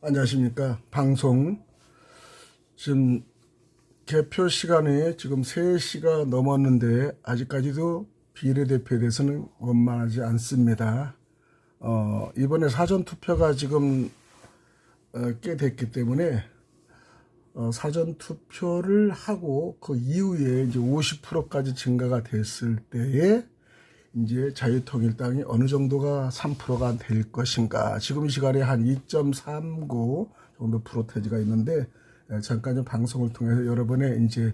안녕하십니까. 방송 지금 개표 시간이 지금 3시가 넘었는데 아직까지도 비례대표에 대해서는 원만하지 않습니다. 이번에 사전투표가 지금 꽤 됐기 때문에 사전투표를 하고 그 이후에 이제 50%까지 증가가 됐을 때에 이제 자유통일당이 어느 정도가 3%가 될 것인가. 지금 이 시간에 한 2.39 정도 프로테지가 있는데 잠깐 좀 방송을 통해서 여러분의 이제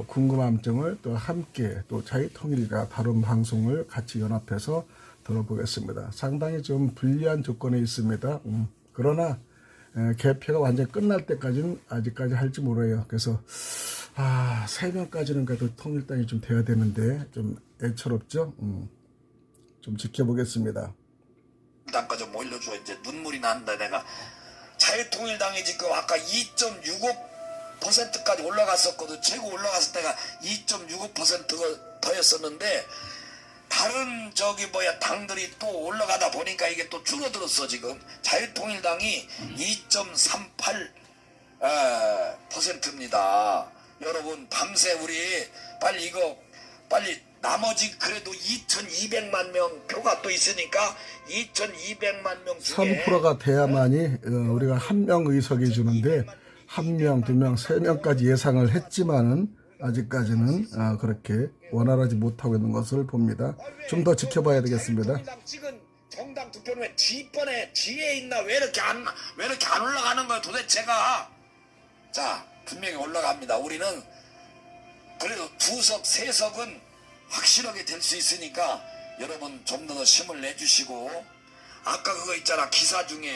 궁금한 점을 또 함께 또 자유통일과 다른 방송을 같이 연합해서 들어보겠습니다. 상당히 좀 불리한 조건에 있습니다. 그러나 개표가 완전 끝날 때까지는 아직까지 할지 몰라요. 그래서 3명까지는 그래도 통일당이 좀 돼야 되는데 좀 애처롭죠. 좀 지켜보겠습니다. 당까지 좀 올려줘. 이제 눈물이 난다. 내가 자유통일당이 지금 아까 2.65%까지 올라갔었거든. 최고 올라갔을 때가 2.65%가 더였었는데 다른 당들이 또 올라가다 보니까 이게 또 줄어들었어. 지금 자유통일당이 2.38%입니다. 여러분 밤새 우리 빨리 나머지 그래도 2,200만 명 표가 또 있으니까 2,200만 명 중에 3%가 돼야만이 우리가 한 명 의석이 주는데 1명, 2명, 3명까지 예상을 했지만은 아직까지는 그렇게 원활하지 못하고 있는 것을 봅니다. 좀 더 지켜봐야 되겠습니다. 찍은 정당 투표는 왜 뒷번에 뒤에 있나? 왜 이렇게 안 올라가는 거야 도대체가? 자, 분명히 올라갑니다. 우리는 그래도 2석, 3석은 확실하게 될 수 있으니까 여러분 좀 더 힘을 내주시고, 아까 그거 있잖아, 기사 중에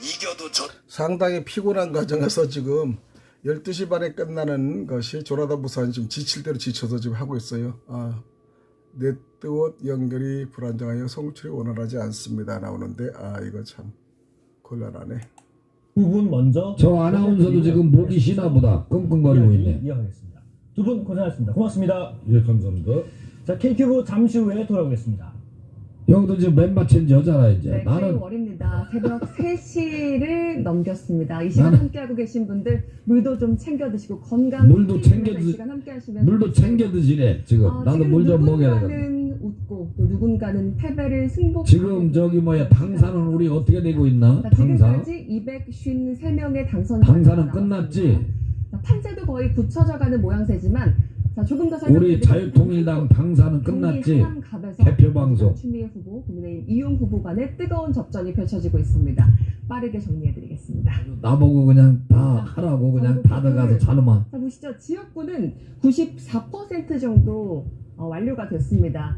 이겨도 상당히 피곤한 과정에서 지금 12시 반에 끝나는 것이 조나단 부사는 지금 지칠 대로 지쳐서 지금 하고 있어요. 네트워크 연결이 불안정하여 송출이 원활하지 않습니다 나오는데 이거 참 곤란하네. 두 분 먼저 저 아나운서도 지금 목이 쉬나 보다 끙끙거리고 있네. 이어가겠습니다. 두 분 고생하셨습니다. 고맙습니다. 예, 감사합니다. 자, K큐브 잠시 후에 돌아오겠습니다. 형도 지금 맨발 챈지 여자라 이제. 네, 나는 월입니다. 새벽 3시를 넘겼습니다. 이 시간 함께하고 계신 분들 물도 좀 챙겨 드시고 건강 물도 챙겨 이 시간 함께 하시면 물도 챙겨 드시네 지금. 나도 물 좀 먹여야 되겠다. 누군가는 웃고 또 누군가는 패배를 승복하고 지금 당사는 우리 어떻게 되고 있나? 당사? 지금까지 253명의 당사는 끝났지? 판세도 거의 굳혀져가는 모양새지만 조금 더 우리 자유통일당 당사는 끝났지? 대표 방송. 추미애 후보, 국민의힘 이용 후보 간의 뜨거운 접전이 펼쳐지고 있습니다. 빠르게 정리해드리겠습니다. 나보고 그냥 다 하라고 그냥 다 들어가서 자르만. 자, 보시죠. 지역구는 94% 정도 완료가 됐습니다.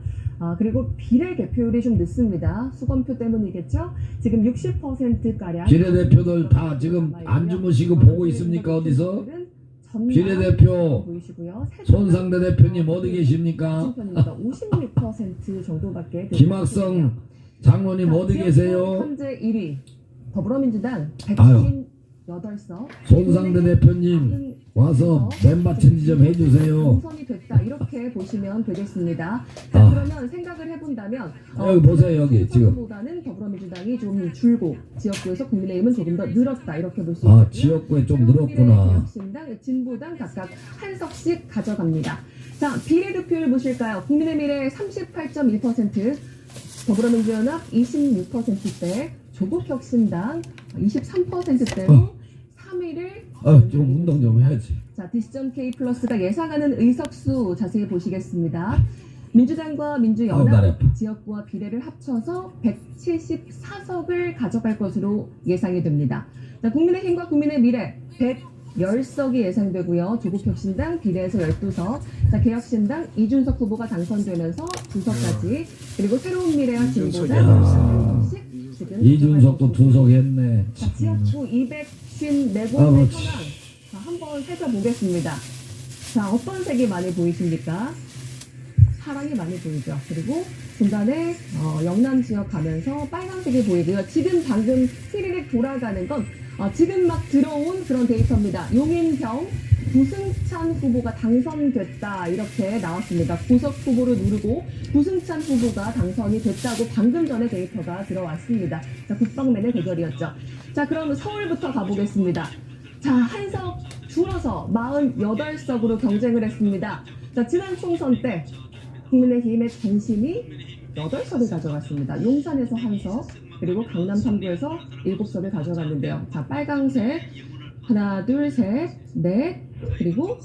그리고 비례 개표율이 좀 늦습니다. 수검표 때문이겠죠? 지금 60%가량 비례대표들 다 지금 안 주무시고 보고 있습니까? 어디서? 비례대표 손상대 대표님 어디 계십니까? 56% 정도밖에 김학성 장로님 어디 계세요? 현재 1위 더불어민주당 아유. 158석 손상대 대표님 와서 맨바친지 좀 해주세요. 공선이 됐다 이렇게 보시면 되겠습니다. 자, 그러면 생각을 해본다면 여기 보세요. 여기 지금 보다는 더불어민주당이 좀 줄고 지역구에서 국민의힘은 조금 더 늘었다 이렇게 볼 수 있고요. 지역구에 좀 늘었구나. 개혁신당, 진보당 각각 한 석씩 가져갑니다. 자, 비례득표율 보실까요? 국민의미래 38.1%, 더불어민주연합 26%대, 조국혁신당 23%대로 3위를 좀 운동 좀 해야지. 자, 디시전 K 플러스가 예상하는 의석수 자세히 보시겠습니다. 민주당과 민주연합 지역구와 비례를 합쳐서 174석을 가져갈 것으로 예상이 됩니다. 자, 국민의힘과 국민의미래 110석이 예상되고요. 조국혁신당 비례에서 12석, 자, 개혁신당 이준석 후보가 당선되면서 2석까지, 그리고 새로운 미래와 진보당 2석씩 이준석도 2석 했네. 자, 지역구 254곳의 현황 한번 살펴보겠습니다. 자, 어떤 색이 많이 보이십니까? 파랑이 많이 보이죠. 그리고 중간에 영남 지역 가면서 빨간색이 보이고요. 지금 방금 스리릭 돌아가는 건 지금 막 들어온 그런 데이터입니다. 용인병 구승찬 후보가 당선됐다 이렇게 나왔습니다. 구석 후보를 누르고 구승찬 후보가 당선이 됐다고 방금 전에 데이터가 들어왔습니다. 자, 국방맨의 대결이었죠. 자, 그럼 서울부터 가보겠습니다. 자, 한석 줄어서 48석으로 경쟁을 했습니다. 자, 지난 총선 때 국민의힘의 전신이 8석을 가져갔습니다. 용산에서 한석, 그리고 강남 3구에서 7석을 가져갔는데요. 자, 빨강색 하나, 둘, 셋, 넷, 그리고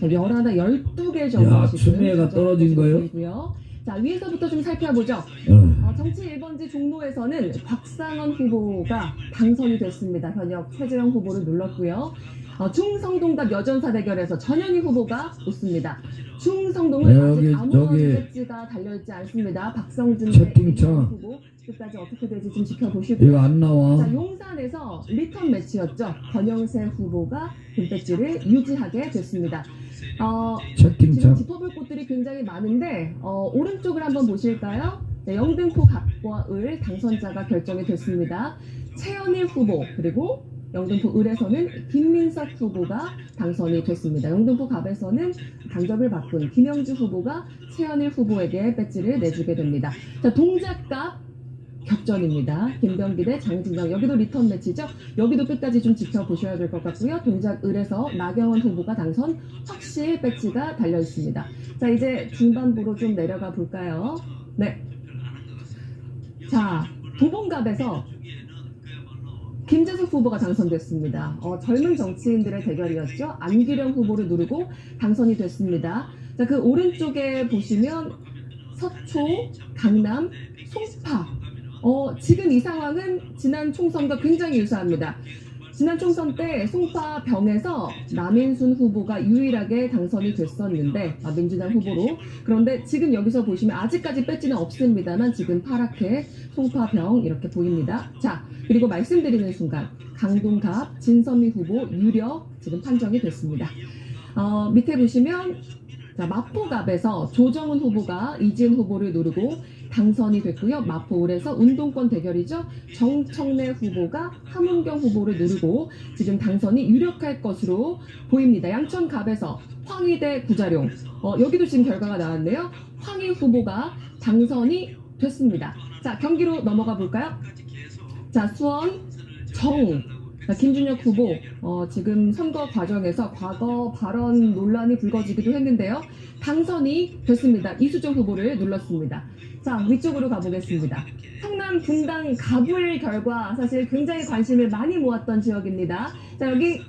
11, 12개 정도 야, 지금 추미애가 떨어진 거예요? 보이고요. 자, 위에서부터 좀 살펴보죠. 정치 1번지 종로에서는 박상원 후보가 당선이 됐습니다. 현역 최재형 후보를 눌렀고요. 충성동갑 여전사 대결에서 전현희 후보가 웃습니다. 충성동은 네, 아직 여기, 아무런 저기 배지가 달려있지 않습니다. 박성준 채팅창. 후보 끝까지 어떻게 될지 좀 지켜보시고요. 이거 안 나와. 자, 용산에서 리턴 매치였죠. 권영세 후보가 금배지를 유지하게 됐습니다. 지금 채팅창. 짚어볼 곳들이 굉장히 많은데 오른쪽을 한번 보실까요? 네, 영등포 갑과 을 당선자가 결정이 됐습니다. 최현일 후보 그리고 영등포 을에서는 김민석 후보가 당선이 됐습니다. 영등포 갑에서는 당적을 바꾼 김영주 후보가 최현일 후보에게 배지를 내주게 됩니다. 자, 동작갑 격전입니다. 김병기 대 장진영. 여기도 리턴 매치죠. 여기도 끝까지 좀 지켜보셔야 될 것 같고요. 동작 을에서 나경원 후보가 당선 확실 배지가 달려 있습니다. 자, 이제 중반부로 좀 내려가 볼까요? 네. 자, 도봉갑에서 김재석 후보가 당선됐습니다. 젊은 정치인들의 대결이었죠. 안규령 후보를 누르고 당선이 됐습니다. 자, 그 오른쪽에 보시면 서초, 강남, 송파. 지금 이 상황은 지난 총선과 굉장히 유사합니다. 지난 총선 때 송파병에서 남인순 후보가 유일하게 당선이 됐었는데 민주당 후보로. 그런데 지금 여기서 보시면 아직까지 배지는 없습니다만 지금 파랗게 송파병 이렇게 보입니다. 자, 그리고 말씀드리는 순간 강동갑 진선미 후보 유력 지금 판정이 됐습니다. 밑에 보시면 자, 마포갑에서 조정훈 후보가 이지은 후보를 누르고 당선이 됐고요. 마포을에서 운동권 대결이죠. 정청래 후보가 함은경 후보를 누르고 지금 당선이 유력할 것으로 보입니다. 양천갑에서 황희 대 구자룡. 여기도 지금 결과가 나왔네요. 황희 후보가 당선이 됐습니다. 자, 경기로 넘어가 볼까요? 자, 수원 정. 김준혁 후보 지금 선거 과정에서 과거 발언 논란이 불거지기도 했는데요. 당선이 됐습니다. 이수정 후보를 눌렀습니다. 자, 위쪽으로 가보겠습니다. 성남 분당 가불 결과 사실 굉장히 관심을 많이 모았던 지역입니다. 자, 여기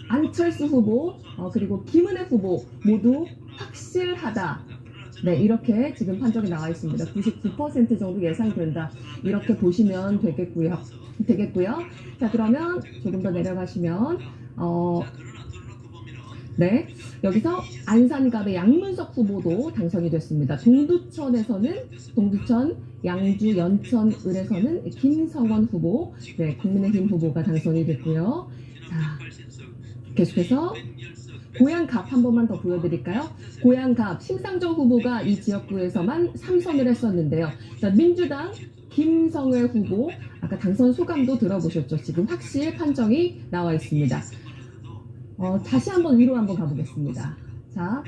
안철수 후보 그리고 김은혜 후보 모두 확실하다. 네, 이렇게 지금 판정이 나와 있습니다. 99% 정도 예상된다. 이렇게 보시면 되겠고요. 자, 그러면 조금 더 내려가시면 네, 여기서 안산갑의 양문석 후보도 당선이 됐습니다. 동두천, 양주, 연천, 을에서는 김성원 후보, 네, 국민의힘 후보가 당선이 됐고요. 자, 계속해서 고양갑 한 번만 더 보여드릴까요? 고양갑 심상정 후보가 이 지역구에서만 3선을 했었는데요. 자, 민주당 김성회 후보 아까 당선 소감도 들어보셨죠? 지금 확실 판정이 나와 있습니다. 다시 한번 위로 한번 가보겠습니다. 자,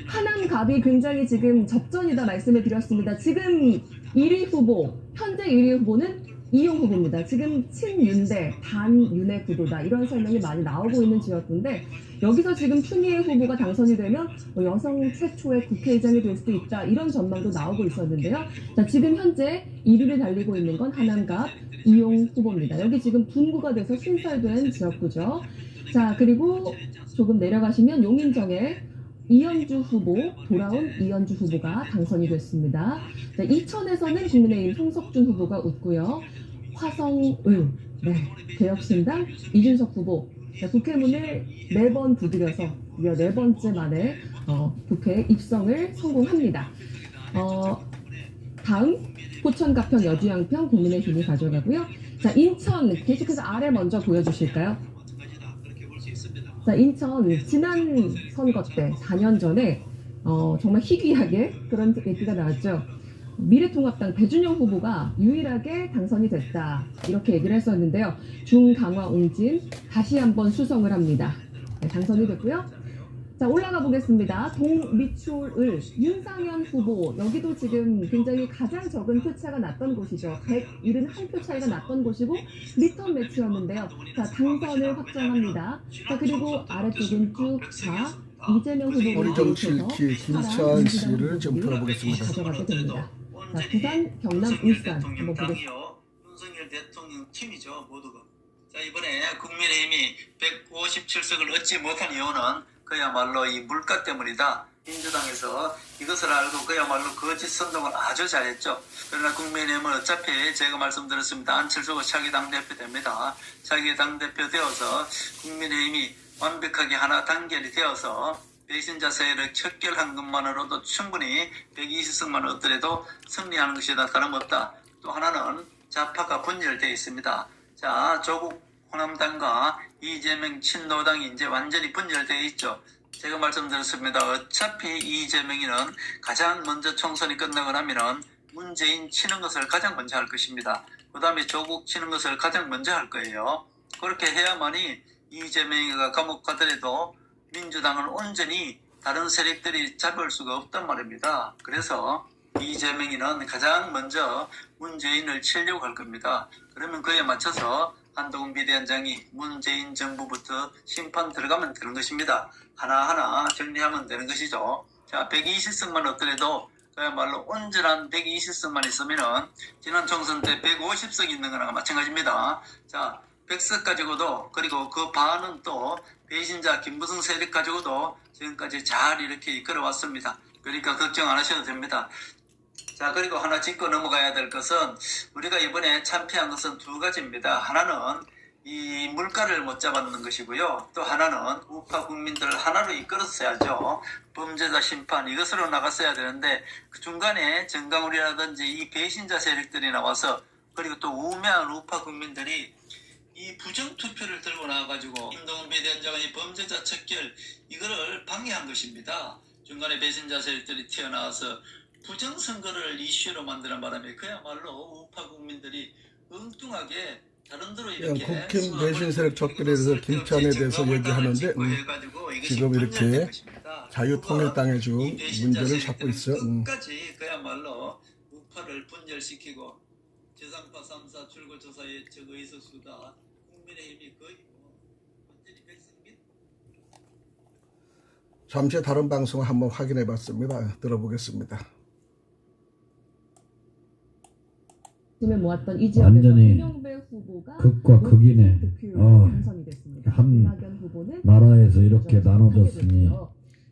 하남갑이 굉장히 지금 접전이다 말씀을 드렸습니다. 지금 1위 후보, 현재 1위 후보는 이용 후보입니다. 지금 친윤대 반윤의 구도다 이런 설명이 많이 나오고 있는 지역인데 여기서 지금 추미애 후보가 당선이 되면 여성 최초의 국회의장이 될 수도 있다 이런 전망도 나오고 있었는데요. 자, 지금 현재 1위를 달리고 있는 건 하남갑 이용 후보입니다. 여기 지금 분구가 돼서 신설된 지역구죠. 자, 그리고 조금 내려가시면 용인정에 이현주 후보, 돌아온 이현주 후보가 당선이 됐습니다. 자, 이천에서는 국민의힘 송석준 후보가 웃고요. 화성을, 네, 개혁신당 이준석 후보, 자, 국회문을 4번 두드려서 무려 4번째 만에 국회에 입성을 성공합니다. 다음 포천, 가평, 여주, 양평 국민의힘이 가져가고요. 자, 인천 계속해서 아래 먼저 보여주실까요? 자, 인천 지난 선거 때 4년 전에 정말 희귀하게 그런 얘기가 나왔죠. 미래통합당 배준영 후보가 유일하게 당선이 됐다. 이렇게 얘기를 했었는데요. 중강화 웅진 다시 한번 수성을 합니다. 네, 당선이 됐고요. 자, 올라가 보겠습니다. 동미추을 윤상현 후보, 여기도 지금 굉장히 가장 적은 표차가 났던 곳이죠. 171표 차이가 났던 곳이고 리턴 매치였는데요. 자, 당선을 확정합니다. 자, 그리고 아래쪽은 쭉 다 이재명 후보를 우리 정치일키 김찬 씨를 좀 들어보겠습니다. 가져가게 됩니다. 자, 부산, 경남, 울산 한번 보겠습니다. 윤석열 대통령 팀이죠, 모두가. 자, 이번에 국민의힘이 157석을 얻지 못한 이유는 그야말로 이 물가 때문이다. 민주당에서 이것을 알고 그야말로 거짓 선동을 아주 잘했죠. 그러나 국민의힘은 어차피 제가 말씀드렸습니다. 안철수가 차기 당대표 됩니다. 차기 당대표 되어서 국민의힘이 완벽하게 하나 단결이 되어서 배신자 세력을 척결한 것만으로도 충분히 120석만 얻더라도 승리하는 것이다. 다름없다. 또 하나는 좌파가 분열되어 있습니다. 자, 조국 호남당과 이재명 친노당이 이제 완전히 분열되어 있죠. 제가 말씀드렸습니다. 어차피 이재명이는 가장 먼저 총선이 끝나고 나면은 문재인 치는 것을 가장 먼저 할 것입니다. 그 다음에 조국 치는 것을 가장 먼저 할 거예요. 그렇게 해야만이 이재명이가 감옥 가더라도 민주당은 온전히 다른 세력들이 잡을 수가 없단 말입니다. 그래서 이재명이는 가장 먼저 문재인을 치려고 할 겁니다. 그러면 그에 맞춰서 한동훈 비대위원장이 문재인 정부부터 심판 들어가면 되는 것입니다. 하나하나 정리하면 되는 것이죠. 자, 120석만 얻더라도 그야말로 온전한 120석만 있으면은 지난 총선 때 150석 있는 거랑 마찬가지입니다. 자, 100석 가지고도, 그리고 그 반은 또 배신자 김무성 세력 가지고도 지금까지 잘 이렇게 이끌어 왔습니다. 그러니까 걱정 안 하셔도 됩니다. 자, 그리고 하나 짚고 넘어가야 될 것은 우리가 이번에 참패한 것은 두 가지입니다. 하나는 이 물가를 못 잡았는 것이고요. 또 하나는 우파 국민들을 하나로 이끌었어야죠. 범죄자 심판 이것으로 나갔어야 되는데 그 중간에 정강훈이라든지 이 배신자 세력들이 나와서, 그리고 또 우매한 우파 국민들이 이 부정투표를 들고 나와가지고 임동훈 비대위원장은 이 범죄자 척결 이거를 방해한 것입니다. 중간에 배신자 세력들이 튀어나와서 부정선거를 이슈로 만드는 바람에 그야말로 우파 국민들이 엉뚱하게 다른 데로 이렇게 국힘 배신 세력 척결에 대해서 김찬에 대해서 얘기하는데 지금 이렇게 자유통일당의 중 문제를 찾고 있어. 끝까지 그야말로 우파를 분열시키고 제3파 3사 출구조사의 적의석수다. 국민의힘이 거의 완전히 백승민. 잠시 다른 방송을 한번 확인해 봤습니다. 들어보겠습니다. 모았던 이 지역에서 완전히 이명배 후보가 극과 극이네. 당선이 됐습니다. 한 이낙연 후보는 나라에서 이렇게 나눠졌으니.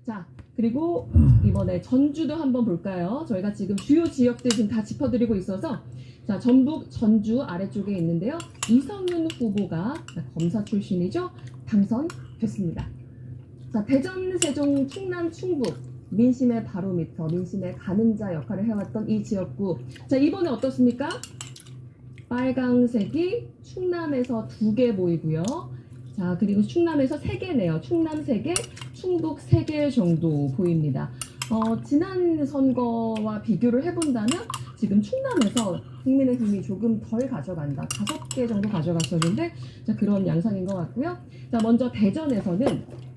자, 그리고 이번에 전주도 한번 볼까요? 저희가 지금 주요 지역들 지금 다 짚어드리고 있어서, 자, 전북 전주 아래쪽에 있는데요. 이성윤 후보가 검사 출신이죠. 당선됐습니다. 자, 대전, 세종, 충남, 충북 민심의 바로미터, 민심의 가늠자 역할을 해왔던 이 지역구. 자, 이번에 어떻습니까? 빨강색이 충남에서 2개 보이고요. 자, 그리고 충남에서 3개네요. 충남 3개, 충북 3개 정도 보입니다. 지난 선거와 비교를 해본다면 지금 충남에서 국민의힘이 조금 덜 가져간다. 5개 정도 가져갔었는데, 자, 그런 양상인 것 같고요. 자, 먼저 대전에서는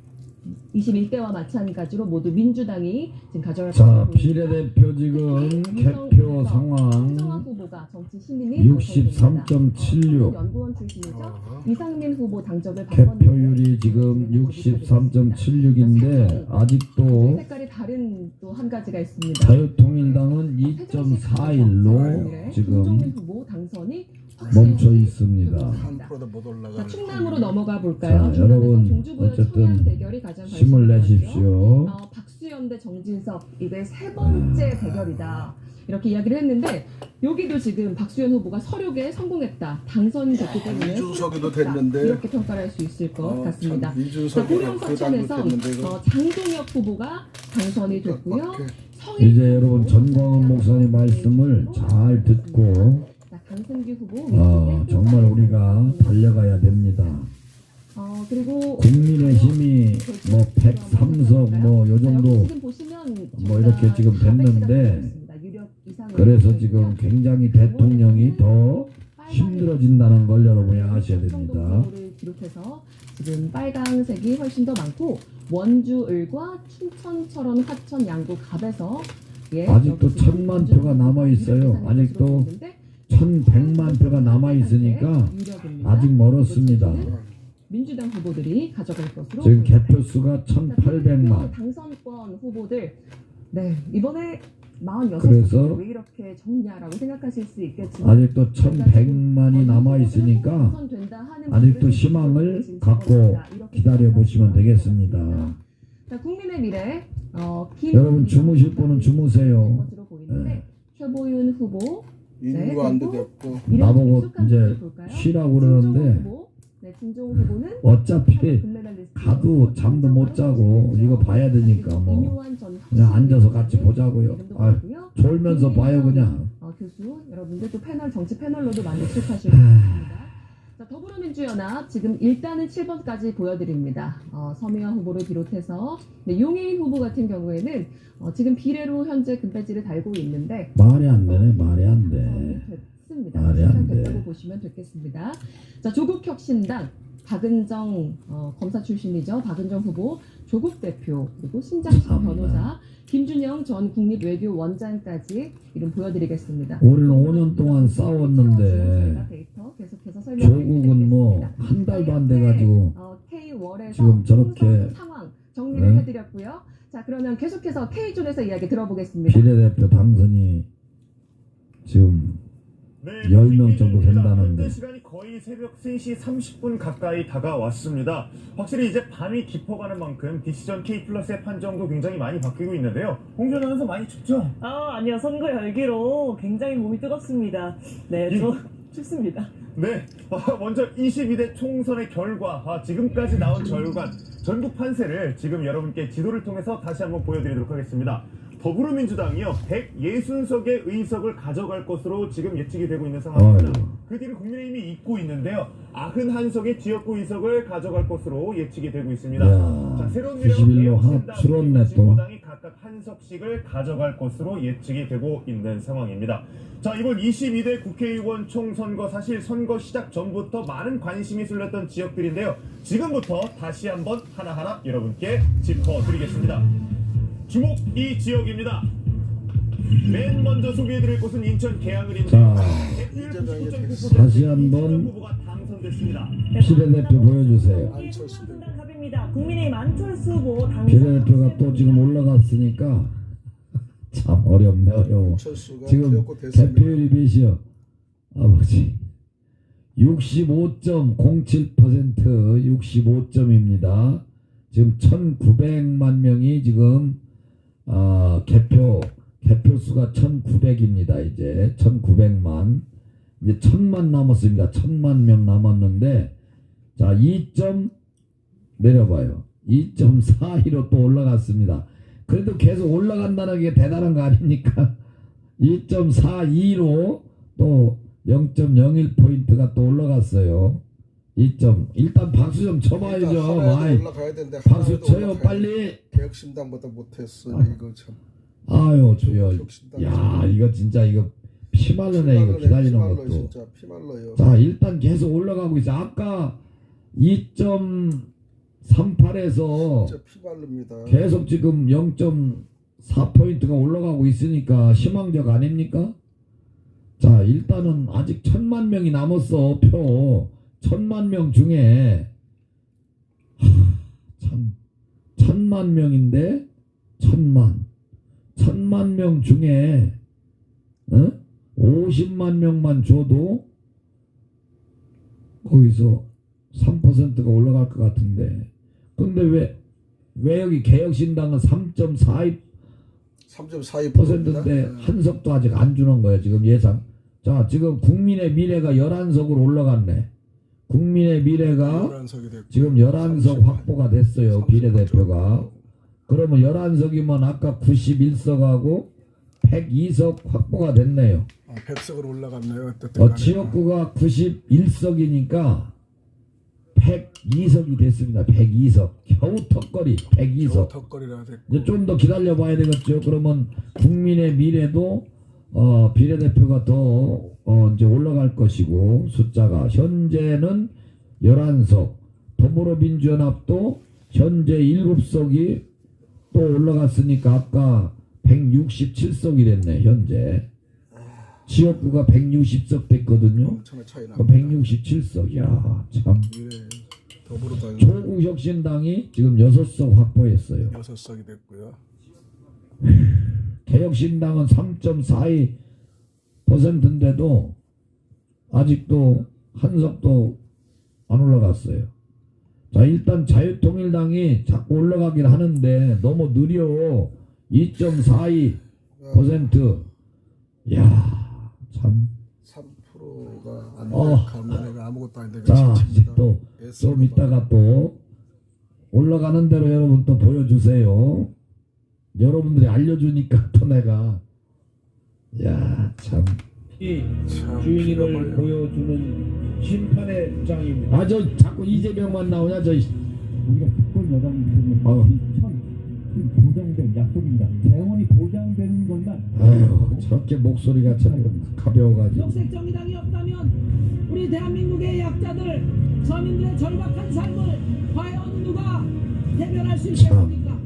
21대와 마찬가지로 모두 민주당이 지금 가져갈 자, 비례대표 지금 개표 상황 63.76 연구원 출신이죠. 이상민 후보 당적을 개표율이 지금 63.76인데 아직도 색깔이 다른 또 한 가지가 있습니다. 자유통일당은 2.41로 지금 김종민 후보 당선이 멈춰 있습니다. 3%도 못 올라가는. 자, 충남으로 넘어가 볼까요? 자, 여러분 동주부의 어쨌든 청양 대결이 가장 힘을 관심이 내십시오. 많죠. 박수현 대 정진석, 이게 3번째 대결이다. 이렇게 이야기를 했는데, 여기도 지금 박수현 후보가 서력에 성공했다. 당선됐기 때문에 이준석이도 됐는데 이렇게 평가를 할 수 있을 것 같습니다. 자, 이준석이 고령 서천에서 장동혁 후보가 당선이 됐고요. 이제 여러분 전광훈 목사님 말씀을 잘 듣고 강승기 후보 정말 우리가 달려가야 됩니다. 그리고 국민의힘이 뭐 103석 뭐 요 정도 지금 보시면 뭐 이렇게 지금 됐는데 유력 이상을 그래서 지금 굉장히 대통령이 더 힘들어진다는 걸 여러분이 아셔야 됩니다. 후보를 비롯해서 지금 빨강색이 훨씬 더 많고 원주 을과 춘천 철원 화천 양구 갑에서 아직도 여기 지금 1000만 표가 남아 있어요. 아직도 1100만 표가 남아 있으니까 아직 멀었습니다. 민주당 후보들이 가져갈 것으로 지금 보입니다. 개표 수가 1800만. 당선권 후보들 이번에 46명 그래서 왜 이렇게 적냐라고 생각하실 수 있겠지만 아직도 1100만이 남아 있으니까 당선된다 하는 아직도 분들은 희망을 진짜 갖고 어렵다. 이렇게 기다려 보시면 생각하시면 되겠습니다. 자, 국민의 미래 여러분 주무실 분은 주무세요. 것으로 보이는데 최보윤 후보 인류안도 됐고 나보고 이제 쉬라고 그러는데 진종 후보는 어차피 금메달리스트 가도 잠도 못 자고 이거 봐야 되니까 뭐 이묘한 전 그냥 앉아서 같이 보자고요. 이름도 아, 보이고요. 졸면서 봐요 그냥. 교수 여러분들 또 패널 정치 패널로도 많이 출석하시고 있습니다. 자, 더불어민주연합 지금 일단은 7번까지 보여드립니다. 서미화 후보를 비롯해서 용해인 후보 같은 경우에는 지금 비례로 현재 금배지를 달고 있는데 말이 안 되네. 말이 안 돼. 됐습니다. 말이 안 돼. 됐다고 보시면 되겠습니다. 자, 조국혁신당 박은정 검사 출신이죠. 박은정 후보, 조국 대표, 그리고 신장식 변호사, 김준영 전 국립외교원장까지 이름 보여드리겠습니다. 우리는 5년 동안 싸웠는데 데이터 계속해서 설명을 조국은 뭐 한 달도 안 돼가지고 K월에서 지금 저렇게 상황 정리를 네? 해드렸고요. 자, 그러면 계속해서 K존에서 이야기 들어보겠습니다. 비례대표 당선이 지금 10명 정도 된다는데. 현재 시간이 거의 새벽 3시 30분 가까이 다가왔습니다. 확실히 이제 밤이 깊어가는 만큼 디시전 K 플러스의 판정도 굉장히 많이 바뀌고 있는데요. 홍준 아나운서 많이 춥죠? 아니요. 선거 열기로 굉장히 몸이 뜨겁습니다. 네, 저 춥습니다. 네, 먼저 22대 총선의 결과, 지금까지 나온 결과, 전국 판세를 지금 여러분께 지도를 통해서 다시 한번 보여드리도록 하겠습니다. 더불어민주당이요 160석의 의석을 가져갈 것으로 지금 예측이 되고 있는 상황입니다. 그 뒤를 국민의힘이 잇고 있는데요 91석의 지역구 의석을 가져갈 것으로 예측이 되고 있습니다. 야, 자, 새로운 91로 하나 줄었네 또. 진보당이 각각 한 석씩을 가져갈 것으로 예측이 되고 있는 상황입니다. 자, 이번 22대 국회의원 총선거 사실 선거 시작 전부터 많은 관심이 쏠렸던 지역들인데요. 지금부터 다시 한번 하나하나 여러분께 짚어드리겠습니다. 주목 이 지역입니다. 맨 먼저 소개해드릴 곳은 인천 계양을입니다. 다시 한번 후보가 당선됐습니다. 비례대표 보여주세요. 갑입니다. 국민의힘 안철수 후보 비례대표가 또 지금 올라갔으니까 참 어렵네 어려워. 지금 개표율이 몇이요? 아버지 65.07% 65점입니다. 지금 1900만 명이 지금 개표 수가 1900입니다. 이제 1900만 이제 1000만 남았습니다. 1000만 명 남았는데 자 2점 내려봐요. 2.42로 또 올라갔습니다. 그래도 계속 올라간다는 게 대단한 거 아닙니까? 2.42로 또 0.01포인트가 또 올라갔어요. 2점 일단 박수 좀 쳐봐야죠. 마이 올라가야 되는데 박수 쳐요 빨리. 개혁신당보다 못했어. 이거 참. 아유 주여. 야 이거 진짜 이거 피말르네 이거 기다리는 것도. 진짜 피말러요. 자 일단 계속 올라가고 있어. 아까 2.38에서 진짜 피말릅니다. 계속 지금 0.4포인트가 올라가고 있으니까 희망적 아닙니까? 자 일단은 아직 1000만 명이 남았어. 표 1000만 명 중에 참 1000만 명인데 1000만 명 중에 50만 명만 줘도 거기서 3%가 올라갈 것 같은데 근데 왜 여기 개혁신당은 3.42%인데 한 석도 아직 안 주는 거예요 지금 예상. 자 지금 국민의 미래가 11석으로 올라갔네. 국민의 미래가 지금 11석 확보가 됐어요. 비례대표가. 그러면 11석이면 아까 91석하고 102석 확보가 됐네요. 100석으로 올라갔네요. 지역구가 91석이니까 102석이 됐습니다. 102석. 겨우 턱걸이 102석. 이제 좀 더 기다려 봐야 되겠죠. 그러면 국민의 미래도 비례대표가 더 이제 올라갈 것이고 숫자가 현재는 11석, 더불어민주연합도 현재 7석이 또 올라갔으니까 아까 167석이 됐네. 현재 지역구가 160석 됐거든요. 엄청난 차이 납니다. 167석. 야, 참. 미래 더불어가 조국혁신당이 지금 6석 확보했어요. 6석이 됐고요. 개혁신당은 3.42%인데도 아직도 한 석도 안 올라갔어요. 자, 일단 자유통일당이 자꾸 올라가긴 하는데 너무 느려. 2.42%. 야, 참. 3%가 안 어. 가면 내가 아무것도 아닌데. 자, 또 좀 이따가 또 올라가는 대로 여러분 또 보여주세요. 여러분들이 알려주니까 또 내가 야, 참. 이 주인임을 보여주는 심판의 장입니다. 아, 저 자꾸 이재명만 나오냐, 저. 우리가 특권 여당이기 때문에 어. 보장된 약속입니다. 재원이 보장되는 것만. 아유, 저렇게 목소리가 참 가벼워가지고. 녹색정의당이 없다면 우리 대한민국의 약자들, 서민들의 절박한 삶을 과연 누가 해결할 수 있겠습니까?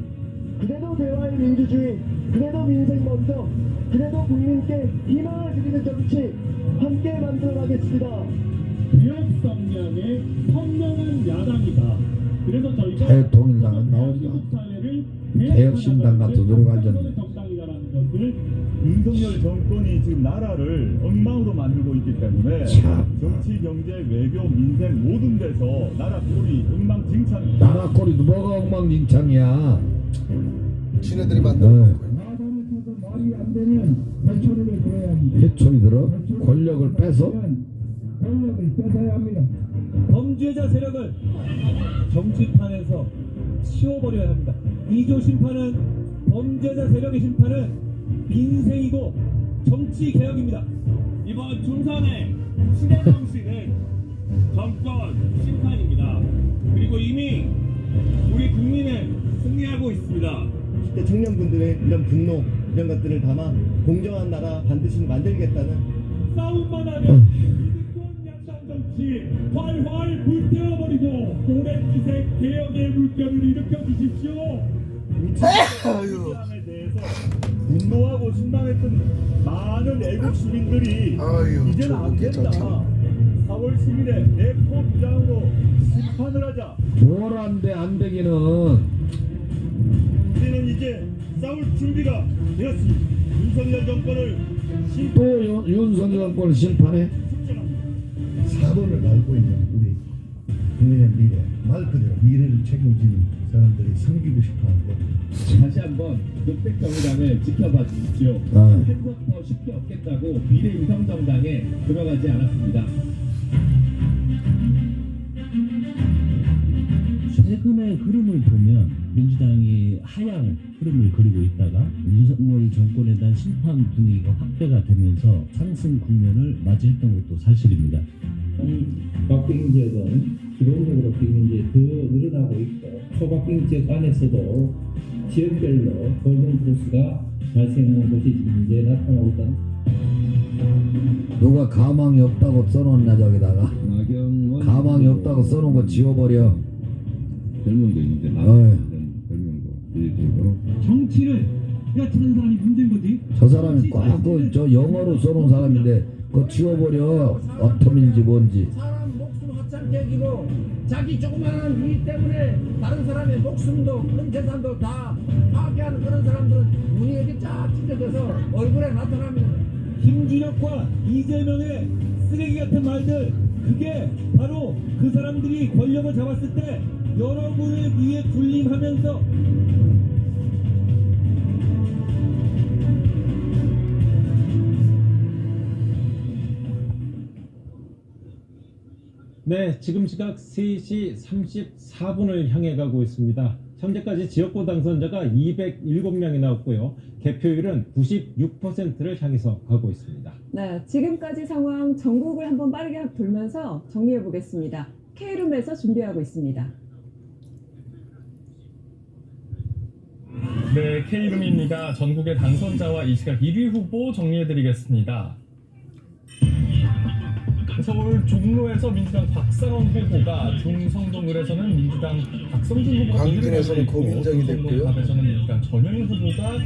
그래도 대화의 민주주의, 그래도 민생 먼저, 그래도 국민께 희망을 드리는 정치 함께 만들어가겠습니다. 개혁 성향의 선명한 야당이다. 그래서 저희가 자유통일당은 나오지도 않고 개혁신당 같은 노력 앉았네. 윤석열 정권이 지금 나라를 엉망으로 만들고 있기 때문에 참. 정치, 경제, 외교, 민생 모든 데서 나라 꼴이 엉망진창입니다. 나라 꼴이 뭐가 엉망진창이야. 지네들이 만들어. 말이 안 되면 회초리를 들어야 합니다. 회초리 들어? 권력을 뺏어? 권력을 뺏어야 합니다. 범죄자 세력을 정치판에서 치워버려야 합니다. 2조 심판은 범죄자 세력의 심판은 민생이고 정치 개혁입니다. 이번 총선의 시대 정신은 정권 심판입니다. 그리고 이미 우리 국민은 승리하고 있습니다. 청년분들의 이런 분노, 이런 것들을 담아 공정한 나라 반드시 만들겠다는 싸움만 하면 기득권 양당 정치 활활 불태워버리고 오랜지색 개혁의 물결을 일으켜 주십시오. 우치에 대해서 분노하고 신망했던 많은 애국 시민들이 아유, 이제는 안 된다. 4월 10일에 내포 부장으로 심판을 하자. 뭘 안 되기는. 우리는 이제 싸울 준비가 되었습니다. 윤석열 정권을 또 윤석열 정권을 심판해? 4번을 알고 있는 우리 국민의 미래, 말 그대로 미래를 책임지는 사람들이 섬기고 싶어하는 겁니다. 다시 한번 녹색정의당을 지켜봐 주십시오. 아. 한석 더 쉽게 없겠다고 미래위성정당에 들어가지 않았습니다. 최근의 흐름을 보면 민주당이 하향 흐름을 그리고 있다가 윤석열 정권에 대한 심판 분위기가 확대가 되면서 상승 국면을 맞이했던 것도 사실입니다. 이 박빙 지역은 기본적으로 지금 이제 더 늘어나고 있고 초박빙 지역 안에서도 지역별로 골든 크로스가 발생하는 것이 지금 이제 나타나고 있다. 누가 가망이 없다고 써놓나 저기다가. 가망이 없다고 써놓은 거 지워버려. 별명도 있는데 별명도 일적으로 정치를 해치는 사람이 문제인 거지. 저 사람이 꽉저 영어로 써놓은 사람인데 그거 지워버려. 어텀인지 뭔지. 사람 목숨 하찮게 기고 자기 조그마한 이익 때문에 다른 사람의 목숨도 그런 재산도 다 파괴하는 그런 사람들은 눈이 이렇게 쫙 찢어져서 얼굴에 나타납니다. 김준혁과 이재명의 쓰레기 같은 말들, 그게 바로 그 사람들이 권력을 잡았을 때 여러분을 위해 군림하면서 네, 지금 시각 3시 34분을 향해 가고 있습니다. 현재까지 지역구 당선자가 207명이 나왔고요. 개표율은 96%를 향해서 가고 있습니다. 네, 지금까지 상황 전국을 한번 빠르게 돌면서 정리해 보겠습니다. K룸에서 준비하고 있습니다. 네, K룸입니다. 전국의 당선자와 이 시각 1위 후보 정리해드리겠습니다. 서울 종로에서 민주당 박상원 후보가, 중성동을에서는 민주당 박성준 후보가, 광진에서는 고민정이 됐고요. 갑에서는 민주당 전현희 후보가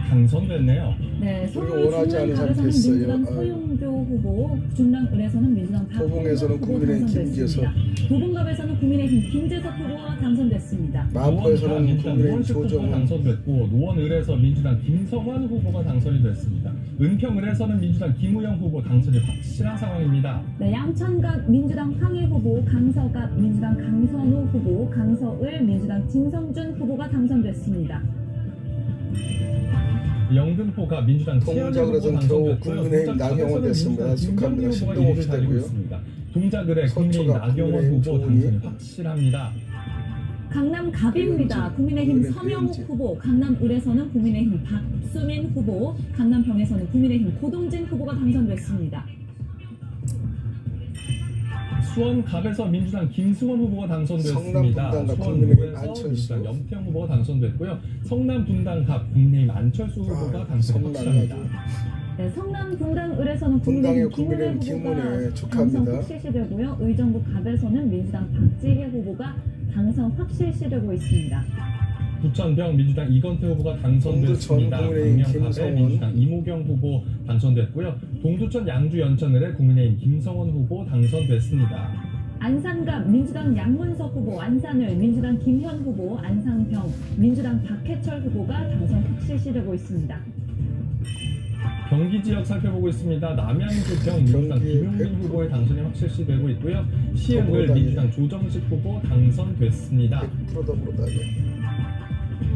당선됐네요. 네, 서울 원하지 않은 사람 중랑갑에서는 됐어요. 민주당 서용교 후보, 중랑을에서는 민주당 도봉에서는 후보 국민의힘 당선됐습니다. 도봉갑에서는 국민의힘 김재석 후보가 당선됐습니다. 마포에서는 민주당 국민의힘 노원식 후보가 조정훈, 당선됐고, 노원을에서 민주당 김성환 후보가 당선이 됐습니다. 은평을에서는 민주당 김우영 후보 당선이 확실한 상황입니다. 네, 양천갑 민주당 황희 후보, 강서갑 민주당 강선우 후보, 강서을 민주당 진성준 후보가 당선됐습니다. 영등포가 민주당 최현희 후보 동작을에서는 겨우 당선됐고요. 국민의힘 나경원 됐습니다. 축하합니다. 신동 없이 되고요. 동작을의 국민의힘 서초가 나경원 국민의힘 후보 조은희, 당선이 확실합니다. 강남갑입니다. 국민의힘 서명욱 후보, 강남을에서는 국민의힘 박수민 후보, 강남병에서는 국민의힘 고동진 후보가 당선됐습니다. 수원갑에서 민주당 김승원 후보가 당선됐습니다. 성남분당갑 국민의힘 수원구에서 안철수, 민주당 연평 후보가 당선됐고요. 성남분당갑 국민의힘 안철수 후보가 당선이 확실합니다. 네, 성남 분당을에서는 분당의 국민의힘 김은혜 국민의힘 후보가 김은혜 축하합니다. 당선 확실시되고요. 의정부 갑에서는 민주당 박지혜 후보가 당선 확실시되고 있습니다. 부천병 민주당 이건태 후보가 당선됐습니다. 동두천 국민의힘 광명갑에 김성원, 민주당 이모경 후보 당선됐고요. 동두천 양주 연천을에 국민의힘 김성원 후보 당선됐습니다. 안산갑 민주당 양문석 후보, 안산을 민주당 김현 후보, 안상병 민주당 박해철 후보가 당선 확실시되고 있습니다. 경기 지역 살펴보고 있습니다. 남양주병 민주당 김용민 후보의 당선이 확실시되고 있고요. 시흥을 민주당 조정식 후보 당선됐습니다. 100% 더불어다게.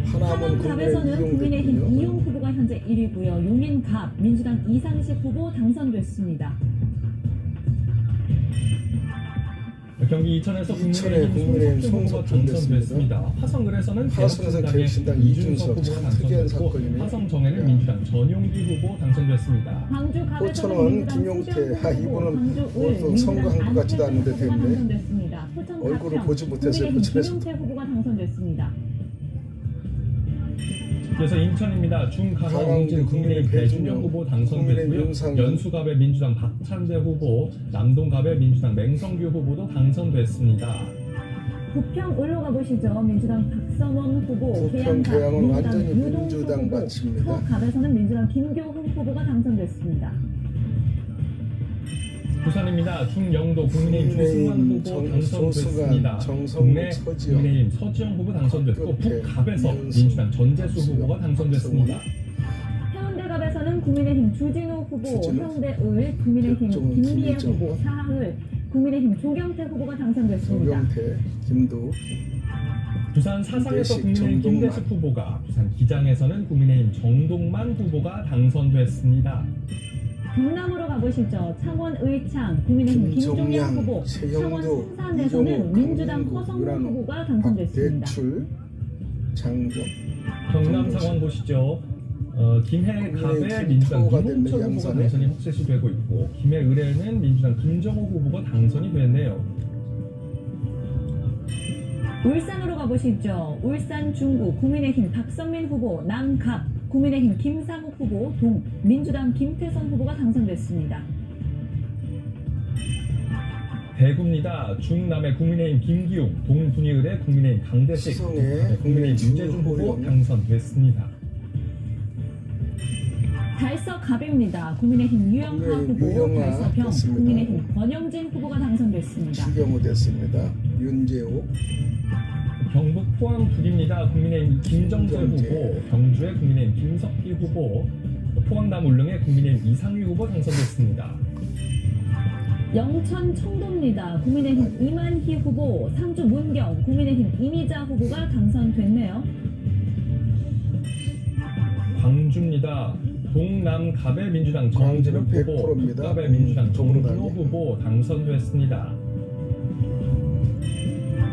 하남은 하남갑에서는 국민의힘 이용 후보가 현재 1위고요. 용인갑 민주당 이상식 후보 당선됐습니다. 경기 이천에서 이천에 국민의힘 송석준 후보가 송석준 당선됐습니다. 화성을에서는 화성에서 개혁신당의 개혁신당 이준석 이준석, 후보가 참 특이한 당선됐고, 사건이네요. 화성정에는 민주당 전용기 후보 당선됐습니다. 광주갑에서는 포천은 민주당 김용태, 수병 후보, 이분은 광주을 뭐 선거한 것 같지도 않은데 후보가 됐네. 당선됐습니다. 포천 얼굴을 가평, 보지 못했어요, 국민의힘 포천에서. 김용태 후보가 당선됐습니다. 그래서 인천입니다. 중강화 강원도 홍진 국민의힘 배준영 후보 당선됐고요. 국민의힘 윤상현, 연수갑의 민주당 박찬대 후보, 남동갑의 민주당 맹성규 후보도 당선됐습니다. 부평을로 가보시죠. 민주당 박성원 후보, 부평 계양갑 계양은 민주당 완전히 유동수 민주당 후보, 마칩니다. 서갑에서는 민주당 김교훈 후보가 당선됐습니다. 부산입니다. 중영도 국민의힘 조승환 후보 당선됐습니다. 동래 국민의힘 서지영 후보 당선됐고, 북갑에서 민주당 전재수 후보가 당선됐습니다. 해운대갑에서는 국민의힘 주진우 후보, 해운대을 국민의힘 김기혜 후보, 사하을 국민의힘 조경태 후보가 당선됐습니다. 조경태, 김도, 부산 사상에서 김대식, 국민의힘 정동만. 김대식 후보가, 부산 기장에서는 국민의힘 정동만 후보가 당선됐습니다. 경남으로 가보시죠. 창원 의창 국민의힘 김종영 김종양, 후보, 창원 최형도, 승산에서는 이종호, 민주당 강민구, 허성문 유란호, 후보가 당선됐습니다. 박대출, 장정, 경남 상황 보시죠. 김해갑의 국민의힘 민주당 후보가 됐네, 김홍철 후보가 양산에. 당선이 확실시되고 있고, 김해을에는 민주당 김정호 후보가 당선이 됐네요. 울산으로 가보시죠. 울산 중구 국민의힘 박성민 후보, 남갑 국민의힘 김상욱 후보, 동 민주당 김태선 후보가 당선됐습니다. 대구입니다. 중남의 국민의힘 김기웅, 동분이을의 국민의힘 강대식, 시성의 국민의힘 유재준 후보 당선됐습니다. 달서갑입니다. 국민의힘 유영하 국민의힘 후보, 유영하 달서병 됐습니다. 국민의힘 권영진 후보가 당선됐습니다. 지경호 됐습니다. 윤재호, 경북 포항 북입니다. 국민의힘 김정재 김정재. 후보, 경주의 국민의힘 김석기 후보, 포항남 울릉의 국민의힘 이상휘 후보 당선됐습니다. 영천 청도입니다. 국민의힘 이만희 후보, 상주 문경 국민의힘 이미자 후보가 당선됐네요. 광주입니다. 동남갑의 민주당 정진욱 광주는 후보, 100%입니다. 북갑의 민주당 정준호 더불어다니. 후보 당선됐습니다.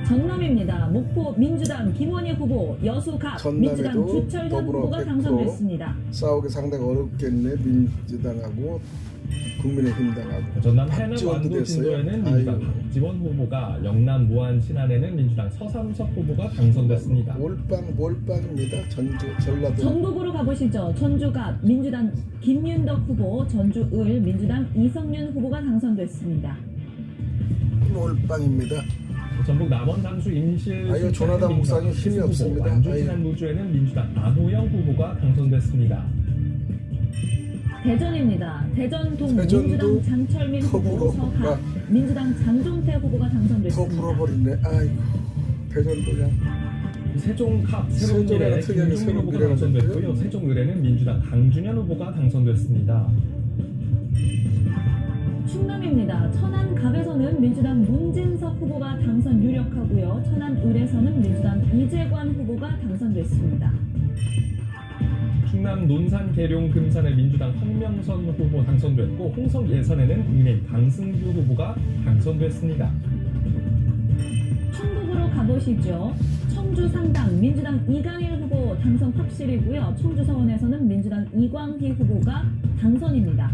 전남입니다. 목포 민주당 김원희 후보, 여수갑 민주당 전남에도 주철현 더불어 후보가 100% 당선됐습니다. 싸우기 상당히 어렵겠네. 민주당하고 국민의힘당하고. 전남 해남 박지원도 완도 됐어요. 진도에는 민주당 아이고. 박지원 후보가, 영남 무안 신안에는 민주당 서삼석 후보가 당선됐습니다. 몰빵입니다. 전라도. 전북으로 가보시죠. 전주갑 민주당 김윤덕 후보, 전주을 민주당 이성윤 후보가 당선됐습니다. 몰빵입니다. 전북 남원 잠수 임실 아유, 조나단 목사님 힘이 없습니다. 완주 아유. 진안 노주에는 민주당 안호영 후보가 당선됐습니다. 대전입니다. 대전동 대전도 민주당 장철민 후보, 더불어. 서갑 민주당 장종태 후보가 더 당선됐습니다. 불어버리네. 아이고, 대전도 그냥. 세종갑 새로운 세종에 미래 특이하게 김종민 새로운 후보가 미래가 당선됐고요. 됐고요. 세종을에는 민주당 강준현 후보가 당선됐습니다. 충남입니다. 천안갑에서는 민주당 문진석 후보가 당선 유력하고요. 천안을에서는 민주당 이재관 후보가 당선됐습니다. 충남 논산 계룡 금산의 민주당 황명선 후보 당선됐고, 홍성 예산에는 국민의힘 강승규 후보가 당선됐습니다. 충북으로 가보시죠. 청주 상당 민주당 이강일 후보 당선 확실이고요. 청주 서원에서는 민주당 이광희 후보가 당선입니다.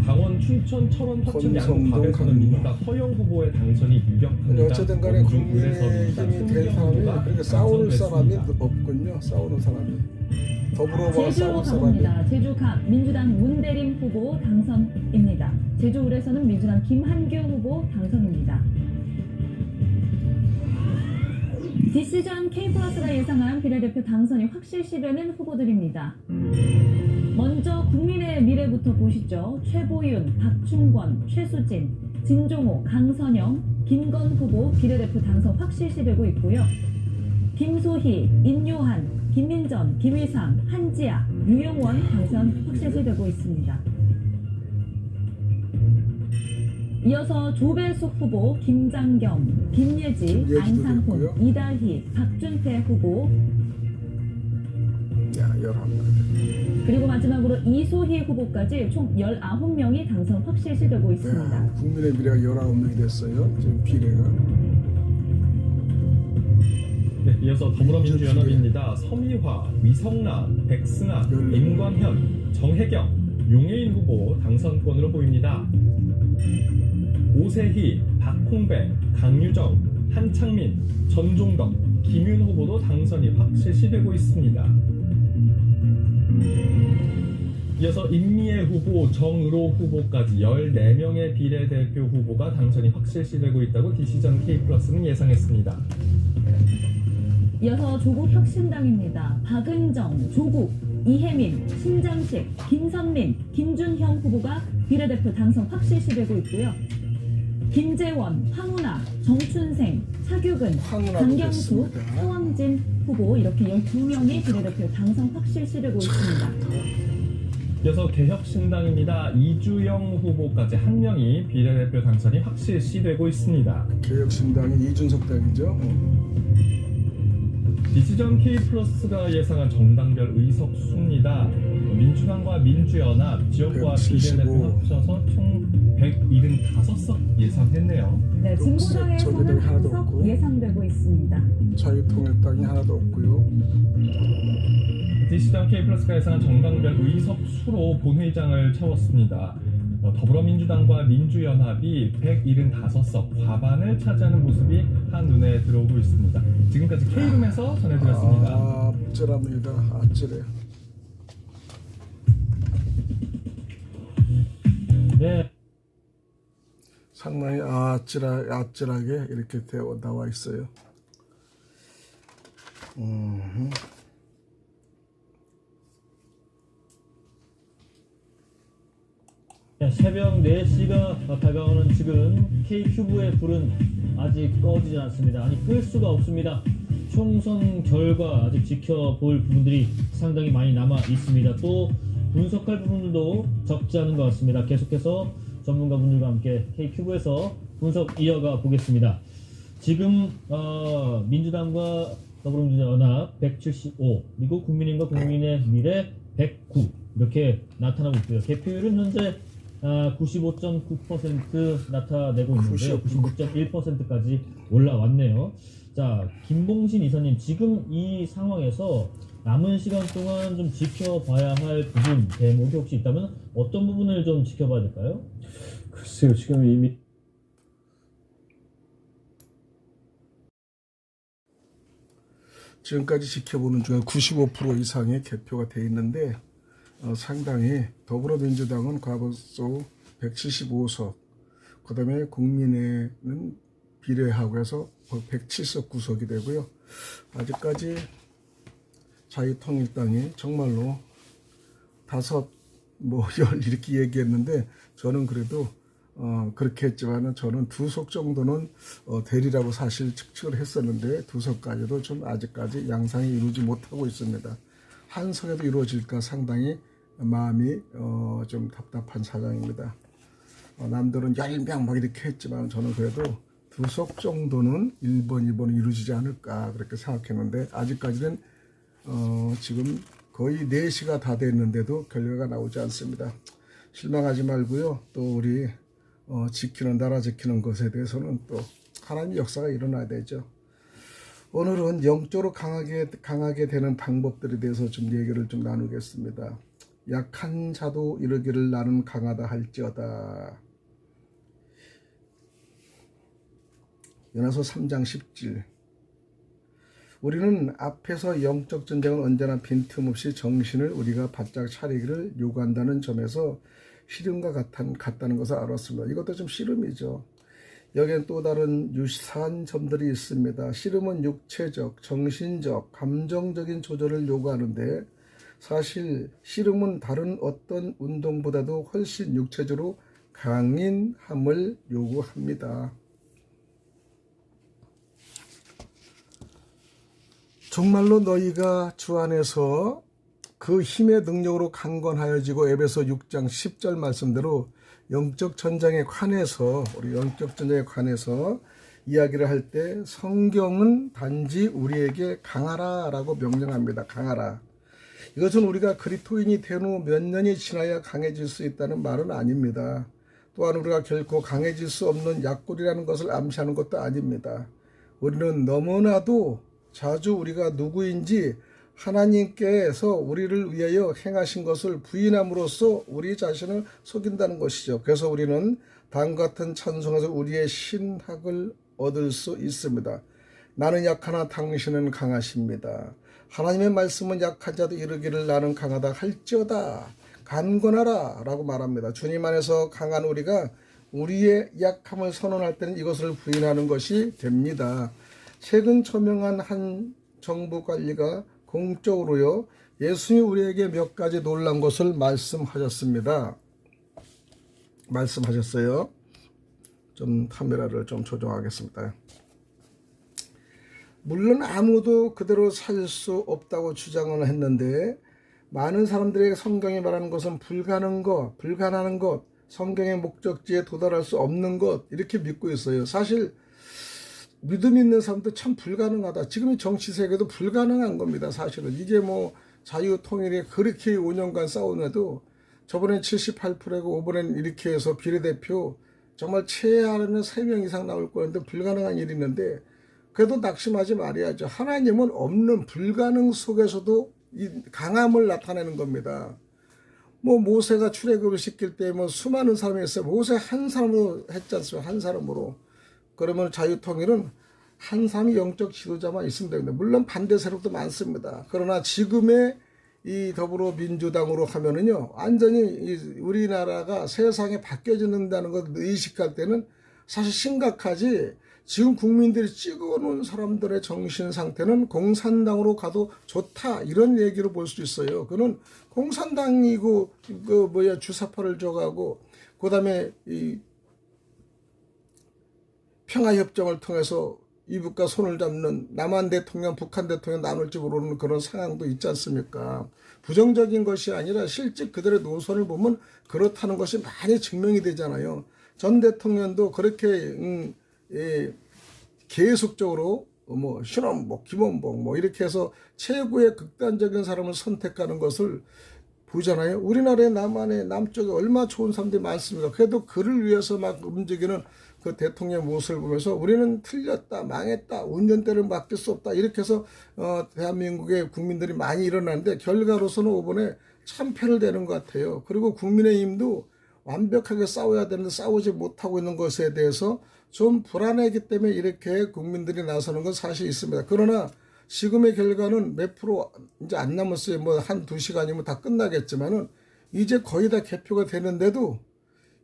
강원, 춘천, 철원, 화천, 권성동, 양구갑에서는 강릉. 민주당 허영 후보의 당선이 유력합니다. 어쨌든 간에 원주을에서 국민의힘이 될 민주당 사람이 후보가 그렇게 싸울 사람이 당선됐습니다. 없군요. 싸우는 사람이. 더불어봐 제주로 싸울 사람이. 가봅니다. 제주갑 민주당 문대림 후보 당선입니다. 제주을에서는 민주당 김한규 후보 당선입니다. 디시전 K플러스가 예상한 비례대표 당선이 확실시되는 후보들입니다. 먼저 국민의 미래부터 보시죠. 최보윤, 박충권, 최수진, 진종호, 강선영, 김건 후보 비례대표 당선 확실시되고 있고요. 김소희, 임요한, 김민전, 김희상, 한지아, 유영원 당선 확실시되고 있습니다. 이어서 조배숙 후보, 김장겸, 김예지, 안상훈, 됐고요. 이달희, 박준태 후보, 야, 11명. 그리고 마지막으로 이소희 후보까지 총 19명이 당선 확실시되고 있습니다. 국민의 미래가 19명이 됐어요. 지금 비례가. 네, 이어서 더불어민주연합입니다. 서미화, 위성남, 백승아, 임광현, 정혜경, 용해인 후보 당선권으로 보입니다. 오세희, 박홍배, 강유정, 한창민, 전종덕, 김윤 후보도 당선이 확실시되고 있습니다. 이어서 임미애 후보, 정의로 후보까지 14명의 비례대표 후보가 당선이 확실시되고 있다고 디시전 K플러스는 예상했습니다. 이어서 조국혁신당입니다. 박은정, 조국, 이혜민, 신장식, 김선민, 김준형 후보가 비례대표 당선 확실시되고 있고요. 김재원, 황운하, 정춘생, 차규근, 강경수, 서왕진 후보 이렇게 12명이 비례대표 당선 확실시되고 있습니다. 이어서 개혁신당입니다. 이주영 후보까지 1명이 비례대표 당선이 확실시되고 있습니다. 개혁신당이 이준석 당이죠. 디시전 K플러스가 예상한 정당별 의석 수입니다. 민주당과 민주연합, 지역과 175. 비례대표 합쳐서 총 175석 예상했네요. 네, 진보당에서는 저기도 하나도 한석 없고. 예상되고 있습니다. 자유통일당이 하나도 없고요. 디시전 K플러스가 예상한 정당별 의석 수로 본회의장을 채웠습니다. 더불어민주당과 민주연합이 175석, 과반을 차지하는 모습이 한눈에 들어오고 있습니다. 지금까지 K룸에서 전해드렸습니다. 아찔합니다. 아찔해요. 네. 상당히 아찔하게 이렇게 나와 있어요. 새벽 4시가 다가오는 지금 K큐브의 불은 아직 꺼지지 않습니다. 아니 끌 수가 없습니다. 총선 결과 아직 지켜볼 부분들이 상당히 많이 남아 있습니다. 또 분석할 부분들도 적지 않은 것 같습니다. 계속해서 전문가분들과 함께 K큐브에서 분석 이어가 보겠습니다. 지금 민주당과 더불어민주연합 175 그리고 국민의힘과 국민의 미래 109 이렇게 나타나고 있고요. 개표율은 현재 95.9% 나타내고 있는데요. 96.1%까지 올라왔네요. 자, 김봉신 이사님, 지금 이 상황에서 남은 시간 동안 좀 지켜봐야 할 부분, 대목이 혹시 있다면 어떤 부분을 좀 지켜봐야 될까요? 글쎄요, 지금 이미 지금까지 지켜보는 중에 95% 이상의 개표가 돼 있는데 상당히 더불어민주당은 과반수 175석, 그 다음에 국민의는 비례하고 해서 107석 구석이 되고요. 아직까지 자유통일당이 정말로 5, 10 이렇게 얘기했는데 저는 그래도 그렇게 했지만은 저는 2석 정도는 되리라고 사실 측측을 했었는데 2석까지도 좀 아직까지 양상이 이루지 못하고 있습니다. 한 석에도 이루어질까 상당히 마음이 좀 답답한 사정입니다. 남들은 10명 막 이렇게 했지만 저는 그래도 2석 정도는 1번, 2번이 이루어지지 않을까 그렇게 생각했는데 아직까지는 지금 거의 4시가 다 됐는데도 결과가 나오지 않습니다. 실망하지 말고요. 또 우리 지키는 나라 지키는 것에 대해서는 또 하나님의 역사가 일어나야 되죠. 오늘은 영적으로 강하게 되는 방법들에 대해서 좀 얘기를 좀 나누겠습니다. 약한 자도 이르기를 나는 강하다 할지어다. 요나서 3장 10절. 우리는 앞에서 영적 전쟁은 언제나 빈틈없이 정신을 우리가 바짝 차리기를 요구한다는 점에서 씨름과 같다는 것을 알았습니다. 이것도 좀 씨름이죠. 여기엔 또 다른 유사한 점들이 있습니다. 씨름은 육체적, 정신적, 감정적인 조절을 요구하는데 사실 씨름은 다른 어떤 운동보다도 훨씬 육체적으로 강인함을 요구합니다. 정말로 너희가 주 안에서 그 힘의 능력으로 강건하여지고 에베소 6장 10절 말씀대로 영적 전쟁에 관해서 우리 영적 전쟁에 관해서 이야기를 할 때 성경은 단지 우리에게 강하라 라고 명령합니다. 강하라. 이것은 우리가 그리스도인이 된 후 몇 년이 지나야 강해질 수 있다는 말은 아닙니다. 또한 우리가 결코 강해질 수 없는 약골이라는 것을 암시하는 것도 아닙니다. 우리는 너무나도 자주 우리가 누구인지 하나님께서 우리를 위하여 행하신 것을 부인함으로써 우리 자신을 속인다는 것이죠. 그래서 우리는 다음과 같은 찬송에서 우리의 신학을 얻을 수 있습니다. 나는 약하나 당신은 강하십니다. 하나님의 말씀은 약한 자도 이르기를 나는 강하다 할지어다. 강건하라 라고 말합니다. 주님 안에서 강한 우리가 우리의 약함을 선언할 때는 이것을 부인하는 것이 됩니다. 최근 처명한 한 정부 관리가 공적으로요, 예수님이 우리에게 몇 가지 놀란 것을 말씀하셨습니다. 말씀하셨어요. 좀 카메라를 좀 조정하겠습니다. 물론 아무도 그대로 살 수 없다고 주장을 했는데 많은 사람들에게 성경이 말하는 것은 불가능한 것, 성경의 목적지에 도달할 수 없는 것 이렇게 믿고 있어요. 사실 믿음 있는 사람도 참 불가능하다. 지금의 정치 세계도 불가능한 겁니다. 사실은 이게 뭐 자유통일에 그렇게 5년간 싸우는데도 저번엔 78%고 이번엔 이렇게 해서 비례대표 정말 최하는 3명 이상 나올 거였는데 불가능한 일이 있는데 그래도 낙심하지 말아야죠. 하나님은 없는 불가능 속에서도 이 강함을 나타내는 겁니다. 뭐 모세가 출애굽을 시킬 때 뭐 수많은 사람이 있어요. 모세 한 사람으로 했지 않습니까? 한 사람으로. 그러면 자유통일은 한 사람이 영적 지도자만 있으면 됩니다. 물론 반대 세력도 많습니다. 그러나 지금의 이 더불어민주당으로 하면은요, 완전히 우리나라가 세상에 바뀌어진다는 것을 의식할 때는 사실 심각하지. 지금 국민들이 찍어놓은 사람들의 정신 상태는 공산당으로 가도 좋다 이런 얘기로 볼 수 있어요. 그는 공산당이고 주사파를 줘가고 그다음에 이 평화협정을 통해서 이북과 손을 잡는 남한 대통령, 북한 대통령 나눌지 모르는 그런 상황도 있지 않습니까? 부정적인 것이 아니라 실제 그들의 노선을 보면 그렇다는 것이 많이 증명이 되잖아요. 전 대통령도 그렇게 계속적으로 신원복, 김원복 이렇게 해서 최고의 극단적인 사람을 선택하는 것을 보잖아요. 우리나라의 남쪽에 얼마나 좋은 사람들이 많습니까? 그래도 그를 위해서 막 움직이는 그 대통령의 모습을 보면서 우리는 틀렸다, 망했다, 운전대를 맡길 수 없다, 이렇게 해서 대한민국의 국민들이 많이 일어나는데 결과로서는 이번에 참패를 되는 것 같아요. 그리고 국민의힘도 완벽하게 싸워야 되는데 싸우지 못하고 있는 것에 대해서 좀 불안하기 때문에 이렇게 국민들이 나서는 건 사실 있습니다. 그러나 지금의 결과는 몇 프로 이제 안 남았어요. 뭐 한 2시간이면 다 끝나겠지만은 이제 거의 다 개표가 되는데도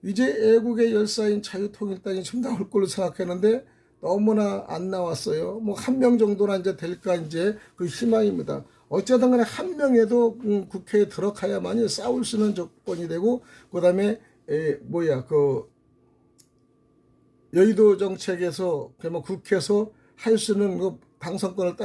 이제 애국의 열사인 자유통일당이 좀 나올 걸로 생각했는데 너무나 안 나왔어요. 뭐 한 명 정도나 이제 될까 이제 그 희망입니다. 어쨌든 간에 한 명에도 국회에 들어가야만이 싸울 수 있는 조건이 되고 그다음에 여의도 정책에서 그러면 국회에서 할 수 있는 그 당선권을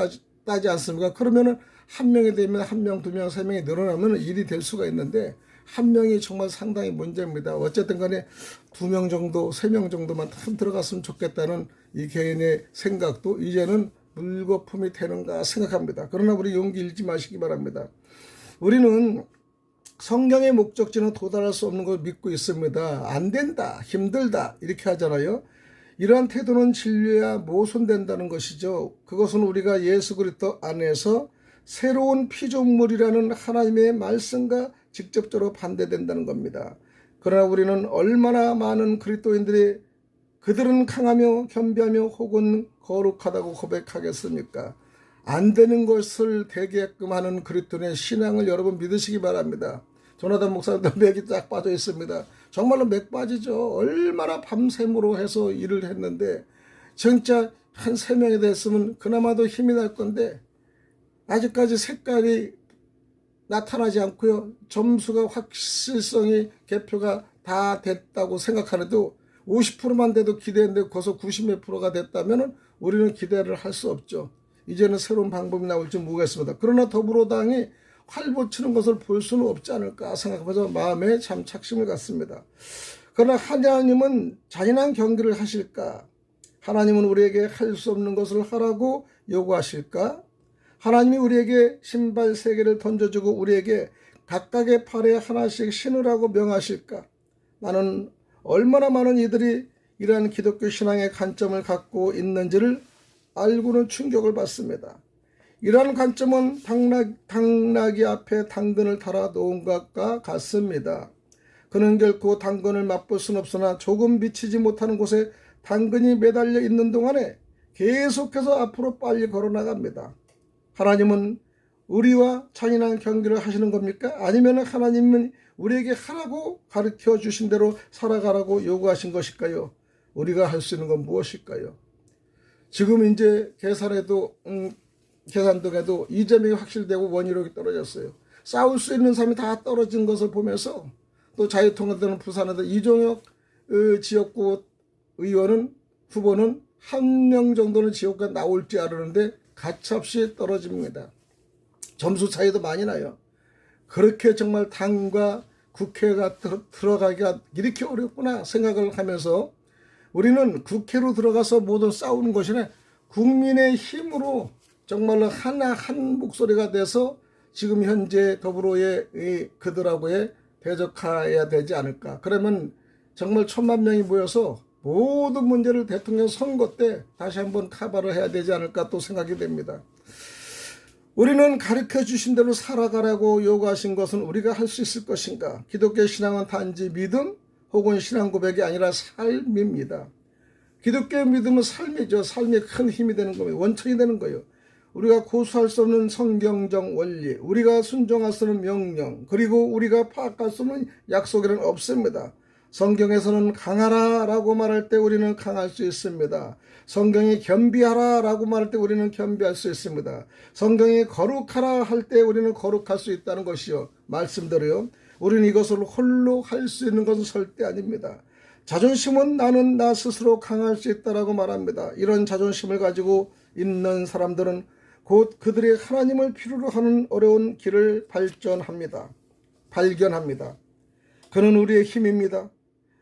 따지 않습니까? 그러면은 한 명이 되면 한 명, 2명, 3명이 늘어나면 일이 될 수가 있는데 한 명이 정말 상당히 문제입니다. 어쨌든 간에 2명 정도, 3명 정도만 딱 들어갔으면 좋겠다는 이 개인의 생각도 이제는 물거품이 되는가 생각합니다. 그러나 우리 용기 잃지 마시기 바랍니다. 우리는 성경의 목적지는 도달할 수 없는 걸 믿고 있습니다. 안 된다, 힘들다 이렇게 하잖아요. 이러한 태도는 진리와 모순된다는 것이죠. 그것은 우리가 예수 그리스도 안에서 새로운 피조물이라는 하나님의 말씀과 직접적으로 반대된다는 겁니다. 그러나 우리는 얼마나 많은 그리스도인들이 그들은 강하며 겸비하며 혹은 거룩하다고 고백하겠습니까? 안 되는 것을 되게끔 하는 그리스도인의 신앙을 여러분 믿으시기 바랍니다. 조나단 목사님도 맥이 쫙 빠져 있습니다. 정말로 맥 빠지죠. 얼마나 밤샘으로 해서 일을 했는데 진짜 한 3명이 됐으면 그나마도 힘이 날 건데 아직까지 색깔이 나타나지 않고요. 점수가 확실성이 개표가 다 됐다고 생각하는데도 50%만 돼도 기대했는데 거기서 90몇 프로가 됐다면 우리는 기대를 할 수 없죠. 이제는 새로운 방법이 나올지 모르겠습니다. 그러나 더불어당이 활보치는 것을 볼 수는 없지 않을까 생각하면서 마음에 참 착심을 갖습니다. 그러나 하나님은 잔인한 경기를 하실까? 하나님은 우리에게 할 수 없는 것을 하라고 요구하실까? 하나님이 우리에게 신발 3개를 던져주고 우리에게 각각의 팔에 하나씩 신으라고 명하실까? 나는 얼마나 많은 이들이 이러한 기독교 신앙의 관점을 갖고 있는지를 알고는 충격을 받습니다. 이러한 관점은 당나귀 앞에 당근을 달아 놓은 것과 같습니다. 그는 결코 당근을 맛볼 수는 없으나 조금 미치지 못하는 곳에 당근이 매달려 있는 동안에 계속해서 앞으로 빨리 걸어나갑니다. 하나님은 우리와 잔인한 경기를 하시는 겁니까? 아니면 하나님은 우리에게 하라고 가르쳐 주신 대로 살아가라고 요구하신 것일까요? 우리가 할 수 있는 건 무엇일까요? 지금 이제 계산도 해도 이재명이 확실되고 원희룡이 떨어졌어요. 싸울 수 있는 사람이 다 떨어진 것을 보면서 또 자유통일당은 부산에도 이종혁 지역구 의원은 후보는 한 명 정도는 지역구에 나올지 알았는데 가차없이 떨어집니다. 점수 차이도 많이 나요. 그렇게 정말 당과 국회가 들어가기가 이렇게 어렵구나 생각을 하면서 우리는 국회로 들어가서 모두 싸우는 것이 아니라 국민의 힘으로 정말로 하나 한 목소리가 돼서 지금 현재 더불어의 그들하고의 대적해야 되지 않을까. 그러면 정말 1000만 명이 모여서 모든 문제를 대통령 선거 때 다시 한번 카바를 해야 되지 않을까 또 생각이 됩니다. 우리는 가르쳐 주신 대로 살아가라고 요구하신 것은 우리가 할 수 있을 것인가? 기독교 신앙은 단지 믿음 혹은 신앙 고백이 아니라 삶입니다. 기독교의 믿음은 삶이죠. 삶이 큰 힘이 되는 거예요. 원천이 되는 거예요. 우리가 고수할 수 없는 성경적 원리, 우리가 순종할 수 없는 명령, 그리고 우리가 파악할 수 없는 약속이란 없습니다. 성경에서는 강하라 라고 말할 때 우리는 강할 수 있습니다. 성경이 겸비하라 라고 말할 때 우리는 겸비할 수 있습니다. 성경이 거룩하라 할 때 우리는 거룩할 수 있다는 것이요. 말씀대로요. 우리는 이것을 홀로 할 수 있는 것은 절대 아닙니다. 자존심은 나는 나 스스로 강할 수 있다라고 말합니다. 이런 자존심을 가지고 있는 사람들은 곧 그들이 하나님을 필요로 하는 어려운 길을 발견합니다. 그는 우리의 힘입니다.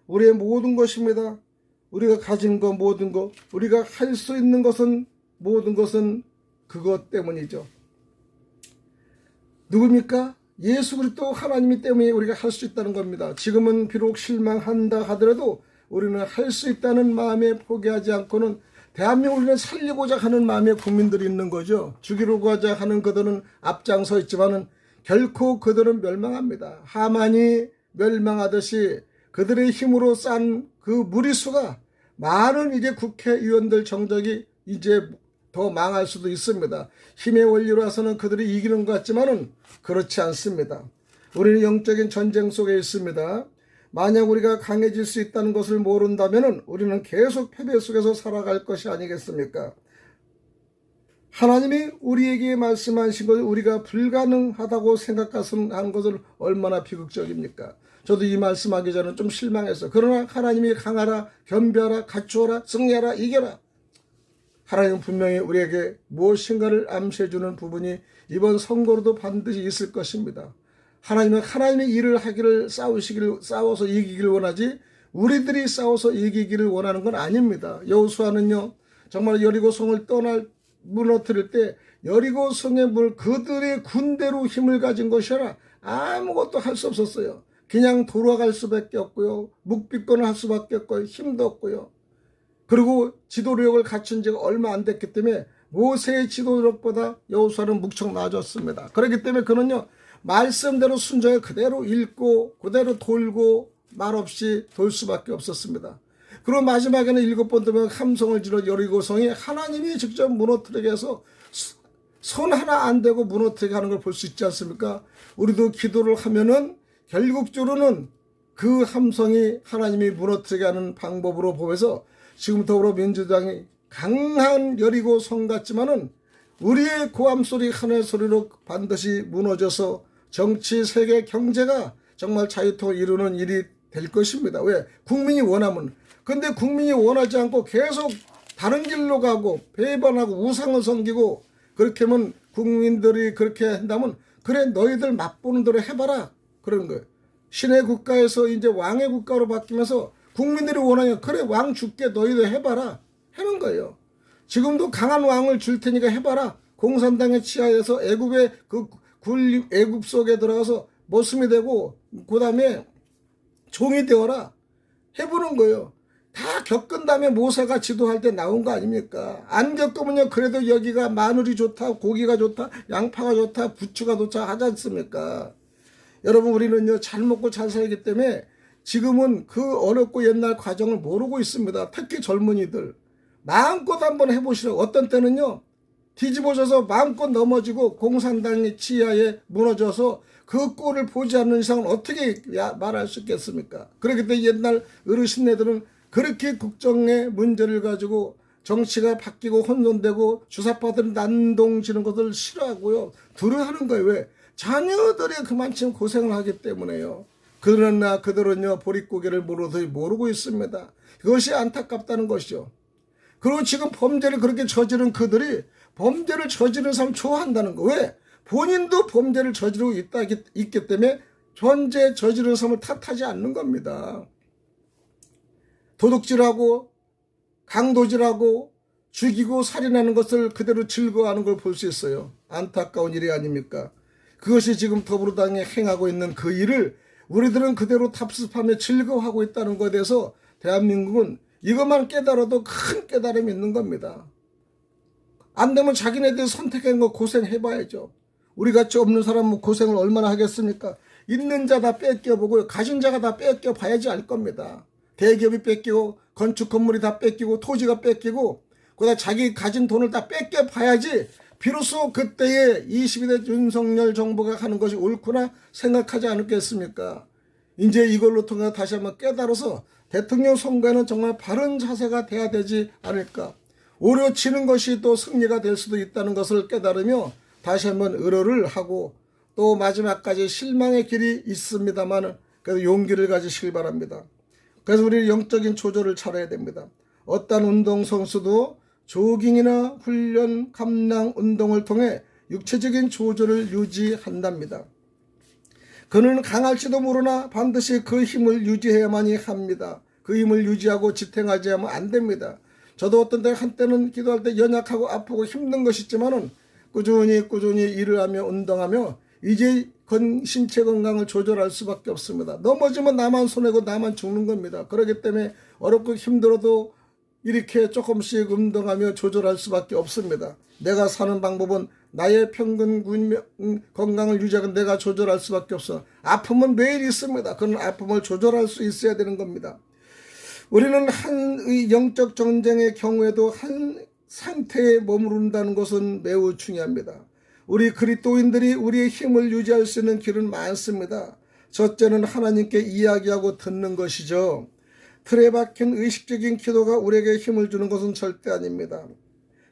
우리의 모든 것입니다. 우리가 가진 것 모든 것, 우리가 할 수 있는 것은 모든 것은 그것 때문이죠. 누굽니까? 예수 그리스도 하나님이 때문에 우리가 할 수 있다는 겁니다. 지금은 비록 실망한다 하더라도 우리는 할 수 있다는 마음에 포기하지 않고는 대한민국을 살리고자 하는 마음의 국민들이 있는 거죠. 죽이려고자 하는 그들은 앞장서 있지만은 결코 그들은 멸망합니다. 하만이 멸망하듯이 그들의 힘으로 싼 그 무리수가 많은 이제 국회의원들 정적이 이제 더 망할 수도 있습니다. 힘의 원리로서는 그들이 이기는 것 같지만은 그렇지 않습니다. 우리는 영적인 전쟁 속에 있습니다. 만약 우리가 강해질 수 있다는 것을 모른다면 우리는 계속 패배 속에서 살아갈 것이 아니겠습니까? 하나님이 우리에게 말씀하신 것을 우리가 불가능하다고 생각하는 것을 얼마나 비극적입니까? 저도 이 말씀하기 전에 좀 실망했어요. 그러나 하나님이 강하라, 겸비하라, 갖추어라, 승리하라, 이겨라. 하나님은 분명히 우리에게 무엇인가를 암시해주는 부분이 이번 선거로도 반드시 있을 것입니다. 하나님은 하나님의 일을 하기를 싸워서 이기기를 원하지 우리들이 싸워서 이기기를 원하는 건 아닙니다. 여호수아는요 정말 여리고성을 무너뜨릴 때 여리고성의 물 그들의 군대로 힘을 가진 것이라 아무것도 할 수 없었어요. 그냥 돌아갈 수밖에 없고요. 묵비권을 할 수밖에 없고요. 힘도 없고요. 그리고 지도력을 갖춘 지가 얼마 안 됐기 때문에 모세의 지도력보다 여호수아는 무척 나아졌습니다. 그렇기 때문에 그는요 말씀대로 순종해 그대로 읽고 그대로 돌고 말없이 돌 수밖에 없었습니다. 그리고 마지막에는 7번 되면 함성을 지르 여리고성이 하나님이 직접 무너뜨리게 해서 손 하나 안 대고 무너뜨리게 하는 걸 볼 수 있지 않습니까? 우리도 기도를 하면은 결국적으로는 그 함성이 하나님이 무너뜨리게 하는 방법으로 보면서 지금 더불어민주당이 강한 여리고성 같지만은 우리의 고함 소리 하늘 소리로 반드시 무너져서 정치, 세계, 경제가 정말 자유통을 이루는 일이 될 것입니다. 왜? 국민이 원하면. 근데 국민이 원하지 않고 계속 다른 길로 가고 배반하고 우상을 섬기고 그렇게 하면 국민들이 그렇게 한다면 그래 너희들 맛보는 대로 해봐라. 그런 거예요. 신의 국가에서 이제 왕의 국가로 바뀌면서 국민들이 원하냐 그래 왕 줄게 너희들 해봐라 하는 거예요. 지금도 강한 왕을 줄 테니까 해봐라. 공산당의 치하에서 애굽의 애굽 속에 들어가서 모습이 되고 그 다음에 종이 되어라 해보는 거예요. 다 겪은 다음에 모세가 지도할 때 나온 거 아닙니까? 안 겪으면요 그래도 여기가 마늘이 좋다, 고기가 좋다, 양파가 좋다, 부추가 좋다 하지 않습니까? 여러분 우리는요 잘 먹고 잘 살기 때문에 지금은 그 어렵고 옛날 과정을 모르고 있습니다. 특히 젊은이들 마음껏 한번 해보시라고. 어떤 때는요 뒤집어져서 마음껏 넘어지고 공산당의 치하에 무너져서 그 꼴을 보지 않는 이상은 어떻게 말할 수 있겠습니까? 그렇기 때문에 옛날 어르신네들은 그렇게 국정의 문제를 가지고 정치가 바뀌고 혼돈되고 주사파들은 난동지는 것을 싫어하고요. 두려워하는 거예요. 왜? 자녀들이 그만큼 고생을 하기 때문에요. 그러나 그들은요 보릿고개를 모르고 있습니다. 그것이 안타깝다는 것이죠. 그리고 지금 범죄를 그렇게 저지른 그들이 범죄를 저지른 사람 좋아한다는 거. 왜? 본인도 범죄를 저지르고 있기 때문에 현재 저지른 사람을 탓하지 않는 겁니다. 도둑질하고 강도질하고 죽이고 살인하는 것을 그대로 즐거워하는 걸 볼 수 있어요. 안타까운 일이 아닙니까? 그것이 지금 더불어당이 행하고 있는 그 일을 우리들은 그대로 답습하며 즐거워하고 있다는 것에 대해서 대한민국은 이것만 깨달아도 큰 깨달음이 있는 겁니다. 안 되면 자기네들이 선택한 거 고생해봐야죠. 우리같이 없는 사람은 고생을 얼마나 하겠습니까? 있는 자 다 뺏겨보고 가진 자가 다 뺏겨봐야지 알 겁니다. 대기업이 뺏기고 건축 건물이 다 뺏기고 토지가 뺏기고 그다음 자기 가진 돈을 다 뺏겨봐야지 비로소 그때의 22대 윤석열 정부가 하는 것이 옳구나 생각하지 않겠습니까? 이제 이걸로 통해 다시 한번 깨달아서 대통령 선거에는 정말 바른 자세가 돼야 되지 않을까. 오히려 지는 것이 또 승리가 될 수도 있다는 것을 깨달으며 다시 한번 의로를 하고 또 마지막까지 실망의 길이 있습니다만 그래도 용기를 가지시길 바랍니다. 그래서 우리 영적인 조절을 차려야 됩니다. 어떤 운동선수도 조깅이나 훈련, 감량 운동을 통해 육체적인 조절을 유지한답니다. 그는 강할지도 모르나 반드시 그 힘을 유지해야만이 합니다. 그 힘을 유지하고 지탱하지 않으면 안 됩니다. 저도 어떤 때 한때는 기도할 때 연약하고 아프고 힘든 것이 있지만은 꾸준히 일을 하며 운동하며 이제 신체 건강을 조절할 수밖에 없습니다. 넘어지면 나만 손해고 나만 죽는 겁니다. 그렇기 때문에 어렵고 힘들어도 이렇게 조금씩 운동하며 조절할 수밖에 없습니다. 내가 사는 방법은 나의 평균 건강을 유지하고 내가 조절할 수밖에 없어. 아픔은 매일 있습니다. 그런 아픔을 조절할 수 있어야 되는 겁니다. 우리는 한 영적 전쟁의 경우에도 한 상태에 머무른다는 것은 매우 중요합니다. 우리 그리스도인들이 우리의 힘을 유지할 수 있는 길은 많습니다. 첫째는 하나님께 이야기하고 듣는 것이죠. 틀에 박힌 의식적인 기도가 우리에게 힘을 주는 것은 절대 아닙니다.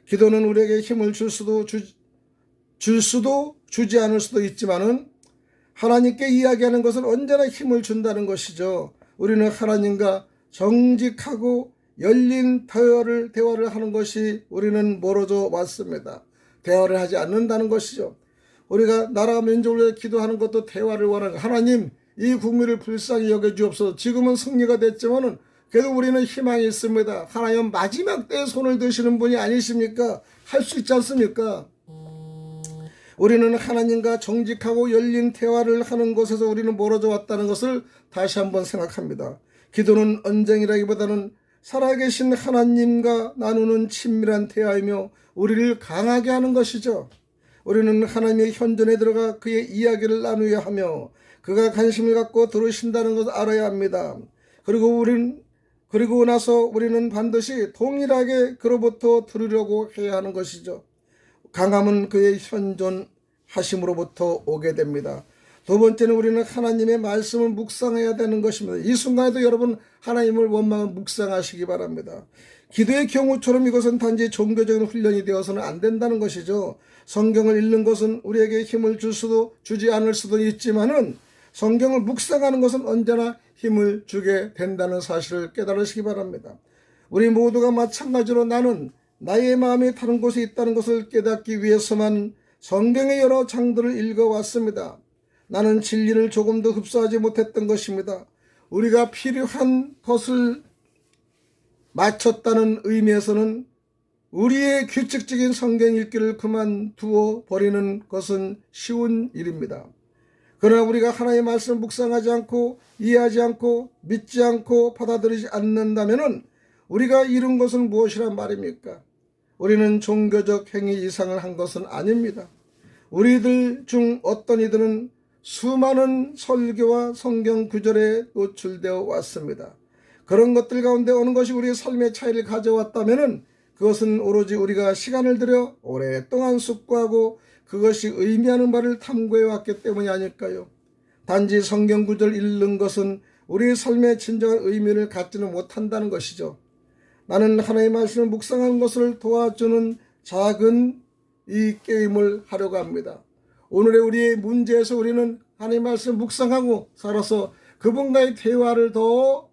기도는 우리에게 힘을 줄 수도 주지 않을 수도 있지만은 하나님께 이야기하는 것은 언제나 힘을 준다는 것이죠. 우리는 하나님과 정직하고 열린 대화를 하는 것이 우리는 멀어져 왔습니다. 대화를 하지 않는다는 것이죠. 우리가 나라와 민족을 위해 기도하는 것도 대화를 원하는 거예요. 하나님, 이 국민을 불쌍히 여겨주옵소서. 지금은 승리가 됐지만은 그래도 우리는 희망이 있습니다. 하나님 마지막 때에 손을 드시는 분이 아니십니까? 할 수 있지 않습니까? 우리는 하나님과 정직하고 열린 대화를 하는 곳에서 우리는 멀어져 왔다는 것을 다시 한번 생각합니다. 기도는 언쟁이라기보다는 살아계신 하나님과 나누는 친밀한 대화이며 우리를 강하게 하는 것이죠. 우리는 하나님의 현존에 들어가 그의 이야기를 나누어야 하며 그가 관심을 갖고 들으신다는 것을 알아야 합니다. 그리고 나서 우리는 반드시 동일하게 그로부터 들으려고 해야 하는 것이죠. 강함은 그의 현존하심으로부터 오게 됩니다. 두 번째는 우리는 하나님의 말씀을 묵상해야 되는 것입니다. 이 순간에도 여러분 하나님을 원망하며 묵상하시기 바랍니다. 기도의 경우처럼 이것은 단지 종교적인 훈련이 되어서는 안 된다는 것이죠. 성경을 읽는 것은 우리에게 힘을 줄 수도 주지 않을 수도 있지만은 성경을 묵상하는 것은 언제나 힘을 주게 된다는 사실을 깨달으시기 바랍니다. 우리 모두가 마찬가지로 나는 나의 마음이 다른 곳에 있다는 것을 깨닫기 위해서만 성경의 여러 장들을 읽어왔습니다. 나는 진리를 조금도 흡수하지 못했던 것입니다. 우리가 필요한 것을 마쳤다는 의미에서는 우리의 규칙적인 성경 읽기를 그만두어 버리는 것은 쉬운 일입니다. 그러나 우리가 하나님의 말씀을 묵상하지 않고 이해하지 않고 믿지 않고 받아들이지 않는다면 우리가 이룬 것은 무엇이란 말입니까? 우리는 종교적 행위 이상을 한 것은 아닙니다. 우리들 중 어떤 이들은 수많은 설교와 성경 구절에 노출되어 왔습니다. 그런 것들 가운데 어느 것이 우리의 삶의 차이를 가져왔다면 그것은 오로지 우리가 시간을 들여 오랫동안 숙고하고 그것이 의미하는 바를 탐구해 왔기 때문이 아닐까요? 단지 성경 구절 읽는 것은 우리의 삶의 진정한 의미를 갖지는 못한다는 것이죠. 나는 하나님의 말씀을 묵상하는 것을 도와주는 작은 이 게임을 하려고 합니다. 오늘의 우리의 문제에서 우리는 하나님의 말씀을 묵상하고 살아서 그분과의 대화를 더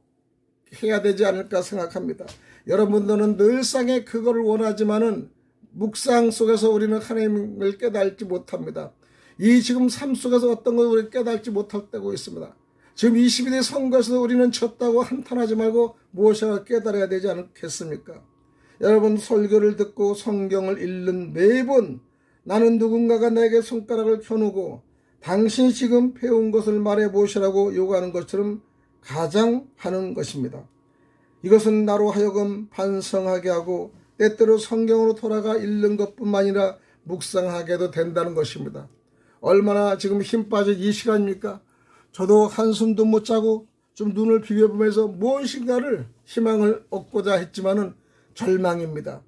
해야 되지 않을까 생각합니다. 여러분들은 늘상에 그거를 원하지만은 묵상 속에서 우리는 하나님을 깨달지 못합니다. 이 지금 삶 속에서 어떤 것을 우리 깨달지 못할 때고 있습니다. 지금 22대 선거에서도 우리는 졌다고 한탄하지 말고 무엇인가 깨달아야 되지 않겠습니까? 여러분 설교를 듣고 성경을 읽는 매번 나는 누군가가 내게 손가락을 켜누고 당신이 지금 배운 것을 말해 보시라고 요구하는 것처럼 가장 하는 것입니다. 이것은 나로 하여금 반성하게 하고 때때로 성경으로 돌아가 읽는 것뿐만 아니라 묵상하게도 된다는 것입니다. 얼마나 지금 힘 빠진 이 시간입니까? 저도 한숨도 못 자고 좀 눈을 비벼보면서 무엇인가를 희망을 얻고자 했지만은 절망입니다.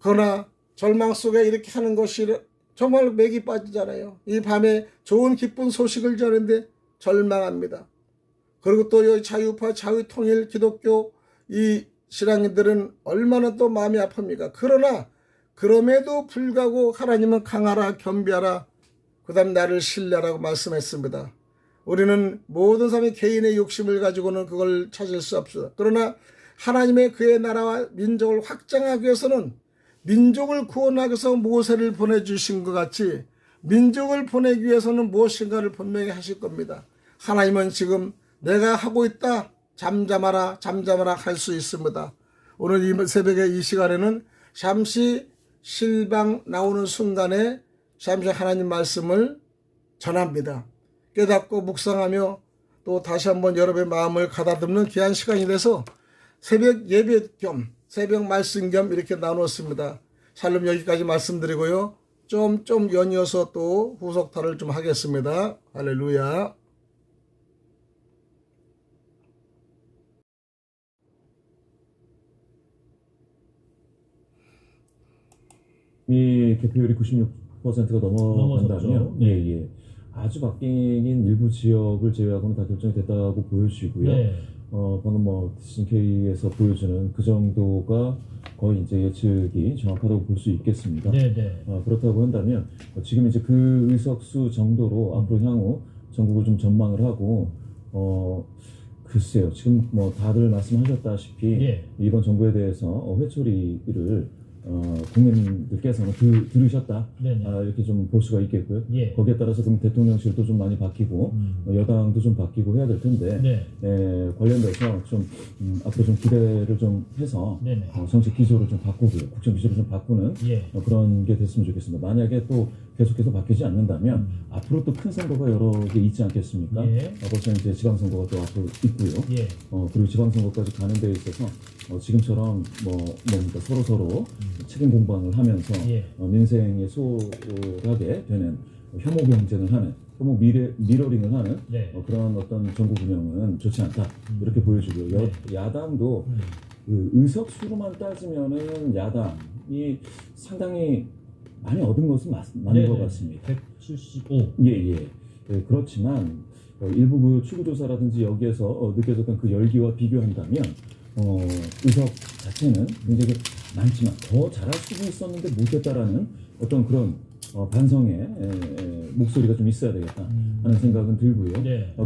그러나 절망 속에 이렇게 하는 것이 정말 맥이 빠지잖아요. 이 밤에 좋은 기쁜 소식을 전하는데 절망합니다. 그리고 또 여기 자유파, 자유통일, 기독교 이 신앙인들은 얼마나 또 마음이 아픕니까? 그러나 그럼에도 불구하고 하나님은 강하라 겸비하라 그 다음 나를 신뢰하라고 말씀했습니다. 우리는 모든 사람이 개인의 욕심을 가지고는 그걸 찾을 수 없습니다. 그러나 하나님의 그의 나라와 민족을 확장하기 위해서는 민족을 구원하기 위해서 모세를 보내주신 것 같이 민족을 보내기 위해서는 무엇인가를 분명히 하실 겁니다. 하나님은 지금 내가 하고 있다 잠잠하라 할 수 있습니다. 오늘 이 새벽에 이 시간에는 잠시 실방 나오는 순간에 잠시 하나님 말씀을 전합니다. 깨닫고 묵상하며 또 다시 한번 여러분의 마음을 가다듬는 귀한 시간이 돼서 새벽 예배 겸 새벽 말씀 겸 이렇게 나누었습니다. 샬롬 여기까지 말씀드리고요. 좀 연이어서 또 후속타를 좀 하겠습니다. 할렐루야. 미 개표율이 96%가 넘어간다면 예. 아주 박빙인 일부 지역을 제외하고는 다 결정이 됐다고 보여지고요. 네. 방금 뭐 DCNK에서 보여주는 그 정도가 거의 이제 예측이 정확하다고 볼 수 있겠습니다. 네. 그렇다고 한다면 지금 이제 그 의석수 정도로 앞으로 향후 전국을 좀 전망을 하고 글쎄요. 지금 뭐 다들 말씀하셨다시피 이번 정부에 대해서 회초리를 국민들께서는 들으셨다. 이렇게 좀 볼 수가 있겠고요. 거기에 따라서 그럼 대통령실도 좀 많이 바뀌고 여당도 좀 바뀌고 해야 될 텐데 관련돼서 좀 앞으로 좀 기대를 좀 해서 정책 기조를 좀 바꾸고요. 국정 기조를 좀 바꾸는 그런 게 됐으면 좋겠습니다. 만약에 또 계속해서 바뀌지 않는다면 앞으로 또 큰 선거가 여러 개 있지 않겠습니까? 벌써 이제 지방선거가 또 앞으로 있고요. 그리고 지방선거까지 가는 데 있어서 지금처럼 뭡니까 서로 책임 공방을 하면서 민생에 소홀하게 되는 혐오 경쟁을 하는 혐오 미러링을 하는 그런 어떤 정부 운영은 좋지 않다 이렇게 보여지고요. 야당도 그 의석수로만 따지면은 야당이 상당히 많이 얻은 것은 맞는 것 같습니다. 175. 그렇지만 일부 그 추구조사라든지 여기에서 느껴졌던 그 열기와 비교한다면 의석 자체는 굉장히 많지만 더 잘할 수도 있었는데 못했다라는 어떤 그런 반성의 목소리가 좀 있어야 되겠다 하는 생각은 들고요.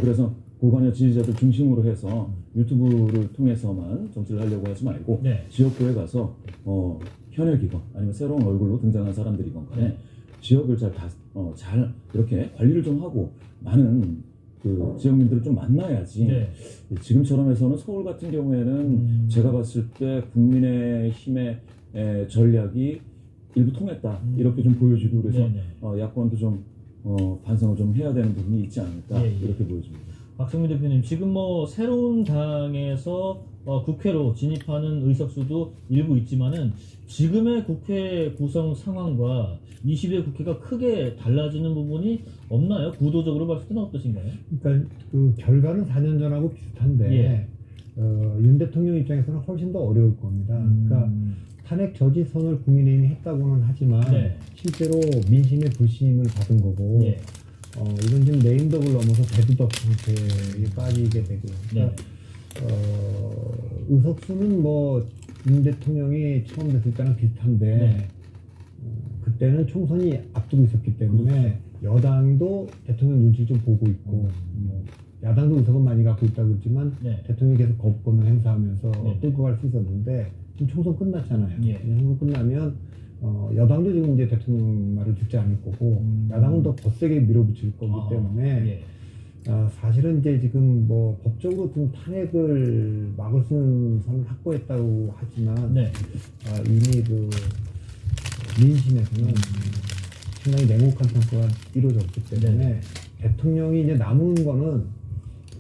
그래서 고관여 지지자들 중심으로 해서 유튜브를 통해서만 정치를 하려고 하지 말고 지역구에 가서 현역이건 아니면 새로운 얼굴로 등장한 사람들이건 간에 지역을 잘 이렇게 관리를 좀 하고 많은 그 지역민들을 좀 만나야지. 지금처럼 해서는 서울 같은 경우에는 제가 봤을 때 국민의힘의 전략이 일부 통했다 이렇게 좀 보여지고 그래서 야권도 좀 반성을 좀 해야 되는 부분이 있지 않을까 이렇게 보여집니다. 박성민 대표님, 지금 뭐 새로운 당에서 국회로 진입하는 의석수도 일부 있지만은 지금의 국회 구성 상황과 20대 국회가 크게 달라지는 부분이 없나요? 구도적으로 봤을 때는 어떠신가요? 그러니까 그 결과는 4년 전하고 비슷한데 윤 대통령 입장에서는 훨씬 더 어려울 겁니다. 그러니까 탄핵 저지선을 국민의힘이 했다고는 하지만 실제로 민심의 불신임을 받은 거고 이건 지금 레임덕을 넘어서 대두덕 상태에 빠지게 되고요. 그러니까 의석수는 뭐 윤 대통령이 처음 됐을 때랑 비슷한데 그때는 총선이 앞두고 있었기 때문에 여당도 대통령 눈치를 좀 보고 있고 뭐 야당도 의석은 많이 갖고 있다고 그러지만 대통령이 계속 거부권을 행사하면서 끌고 갈 수 있었는데 지금 총선 끝났잖아요. 총선 끝나면 여당도 지금 이제 대통령 말을 듣지 않을 거고 야당은 더 거세게 밀어붙일 거기 때문에 사실은 이제 지금 뭐 법적으로 좀 탄핵을 막을 수 있는 선을 확보했다고 하지만 이미 그 민심에서는 상당히 냉혹한 평가가 이루어졌기 때문에 대통령이 이제 남은 거는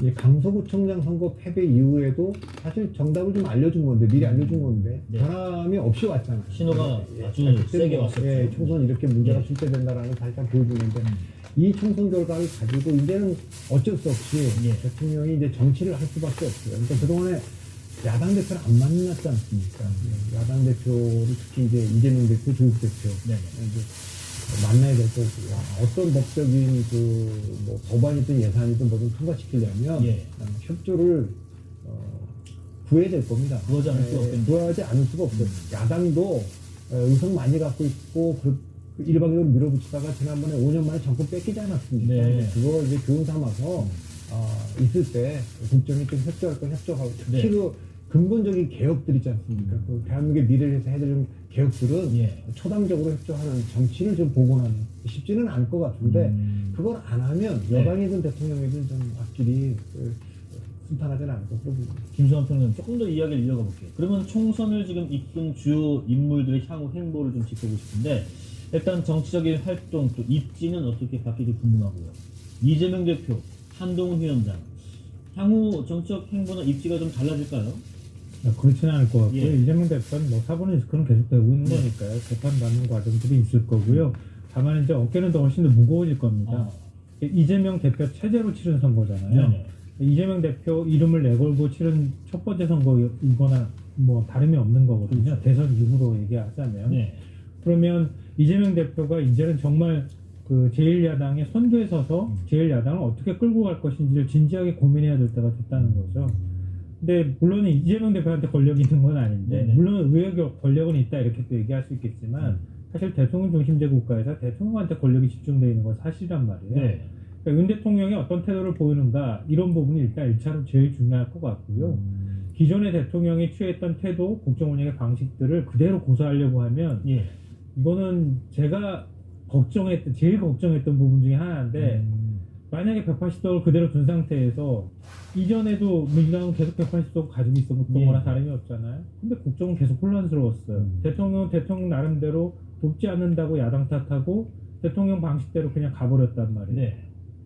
이 강서구청장 선거 패배 이후에도 사실 정답을 좀 알려준 건데 미리 알려준 건데 변함이 없이 왔잖아요. 신호가 아주 세게 왔었죠. 총선 이렇게 문제가 출제된다라는 걸 살짝 보여주는데 이 총선 결과를 가지고 이제는 어쩔 수 없이 대통령이 이제 정치를 할 수밖에 없어요. 그러니까 그동안에 야당 대표를 안 만났지 않습니까? 야당 대표를 특히 이제 이재명 대표, 조국 대표 이제 만나야 될 거고 어떤 법적인 그 뭐 법안이든 예산이든 뭐든 통과시키려면 협조를 구해야 될 겁니다. 구하지 않을 수가 없어요. 야당도 의석 많이 갖고 있고 일방적으로 밀어붙이다가 지난번에 5년 만에 정권 뺏기지 않았습니까? 그거 이제 교훈 삼아서 있을 때 국정이 좀 협조할 건 협조하고 특히 그 근본적인 개혁들 있지 않습니까? 그 대한민국의 미래를 위해서 해야 되는 개혁들은 초당적으로 협조하는 정치를 좀 복원하는 쉽지는 않을 것 같은데 그걸 안 하면 여당이든 대통령이든 좀 앞길이 순탄하지는 않을 것 같습니다. 김수환 평론가님, 조금 더 이야기를 이어가 볼게요. 그러면 총선을 지금 이끈 주요 인물들의 향후 행보를 좀 짚어보고 싶은데 일단 정치적인 활동 또 입지는 어떻게 바뀔지 궁금하고요. 이재명 대표, 한동훈 위원장 향후 정책 행보나 입지가 좀 달라질까요? 그렇지는 않을 것 같고요. 예. 이재명 대표는 뭐 사본의 리스크는 계속되고 있는 거니까요. 재판받는 과정들이 있을 거고요. 다만 이제 어깨는 더 훨씬 더 무거워질 겁니다. 이재명 대표 체제로 치른 선거잖아요. 네네. 이재명 대표 이름을 내걸고 치른 첫 번째 선거이거나 뭐 다름이 없는 거거든요. 대선 이후로 얘기하자면. 네. 그러면 이재명 대표가 이제는 정말 그 제1야당의 선두에 서서 제1야당을 어떻게 끌고 갈 것인지를 진지하게 고민해야 될 때가 됐다는 거죠. 근데 물론 이재명 대표한테 권력이 있는 건 아닌데 네네. 물론 의회의 권력은 있다 이렇게 또 얘기할 수 있겠지만 사실 대통령 중심제 국가에서 대통령한테 권력이 집중되어 있는 건 사실이란 말이에요. 네. 그러니까 윤 대통령이 어떤 태도를 보이는가 이런 부분이 일단 1차로 제일 중요할 것 같고요. 기존의 대통령이 취했던 태도, 국정 운영의 방식들을 그대로 고수하려고 하면 예. 이거는 제가 제일 걱정했던 부분 중에 하나인데 만약에 180석을 그대로 둔 상태에서 이전에도 민주당은 계속 180석 가지고 있었던 거나 다름이 없잖아요. 근데 국정은 계속 혼란스러웠어요. 대통령 나름대로 돕지 않는다고 야당 탓하고 대통령 방식대로 그냥 가버렸단 말이에요. 네.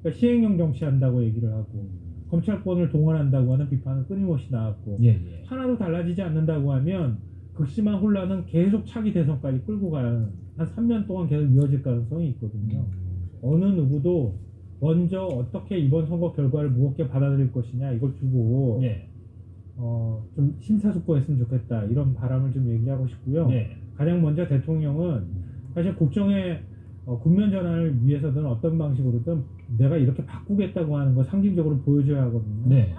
그러니까 시행령 정치한다고 얘기를 하고 검찰권을 동원한다고 하는 비판은 끊임없이 나왔고 예. 하나도 달라지지 않는다고 하면 극심한 혼란은 계속 차기 대선까지 끌고 가는 한 3년 동안 계속 이어질 가능성이 있거든요. 어느 누구도 먼저 어떻게 이번 선거 결과를 무겁게 받아들일 것이냐 이걸 두고 네. 좀 심사숙고했으면 좋겠다 이런 바람을 좀 얘기하고 싶고요. 네. 가장 먼저 대통령은 사실 국정의 국면 전환을 위해서든 어떤 방식으로든 내가 이렇게 바꾸겠다고 하는 거 상징적으로 보여줘야 하거든요. 네.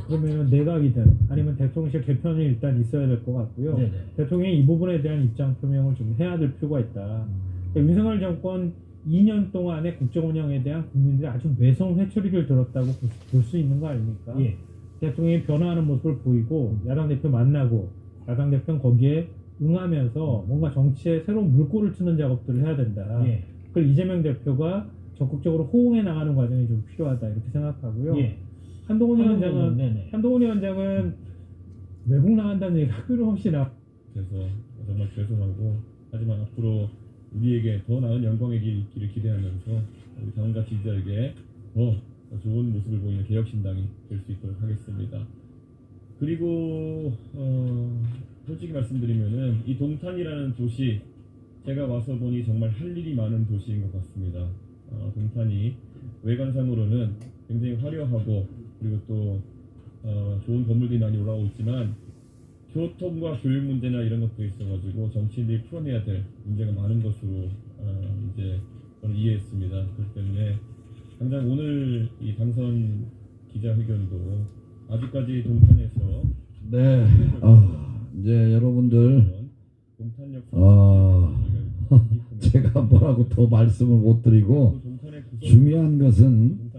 그러면 내각이든 아니면 대통령실 개편이 일단 있어야 될 것 같고요. 네네. 대통령이 이 부분에 대한 입장 표명을 좀 해야 될 필요가 있다. 그러니까 윤석열 정권 2년 동안의 국정 운영에 대한 국민들이 아주 외성 회초리를 들었다고 볼 수 있는 거 아닙니까? 예. 대통령이 변화하는 모습을 보이고 야당 대표 만나고 야당 대표는 거기에 응하면서 뭔가 정치에 새로운 물꼬를 트는 작업들을 해야 된다. 예. 그걸 이재명 대표가 적극적으로 호응해 나가는 과정이 좀 필요하다 이렇게 생각하고요. 예. 한동훈 네네. 위원장은 외국 나간다는 얘기가 끊임없이 그래서 정말 죄송하고 하지만 앞으로 우리에게 더 나은 영광의 길을 기대하면서 우리 당원과 지지자에게 더 좋은 모습을 보이는 개혁신당이 될 수 있도록 하겠습니다. 그리고 솔직히 말씀드리면은 이 동탄이라는 도시 제가 와서 보니 정말 할 일이 많은 도시인 것 같습니다. 동탄이 외관상으로는 굉장히 화려하고 그리고 또 좋은 건물들이 많이 올라오고 있지만 교통과 교육 문제나 이런 것도 있어가지고 정치인들이 풀어내야 될 문제가 많은 것으로 이제 저는 이해했습니다. 그렇기 때문에 당장 오늘 이 당선 기자회견도 아직까지 동탄에서 네, 이제 여러분들 제가 뭐라고 더 말씀을 못 드리고 중요한 것은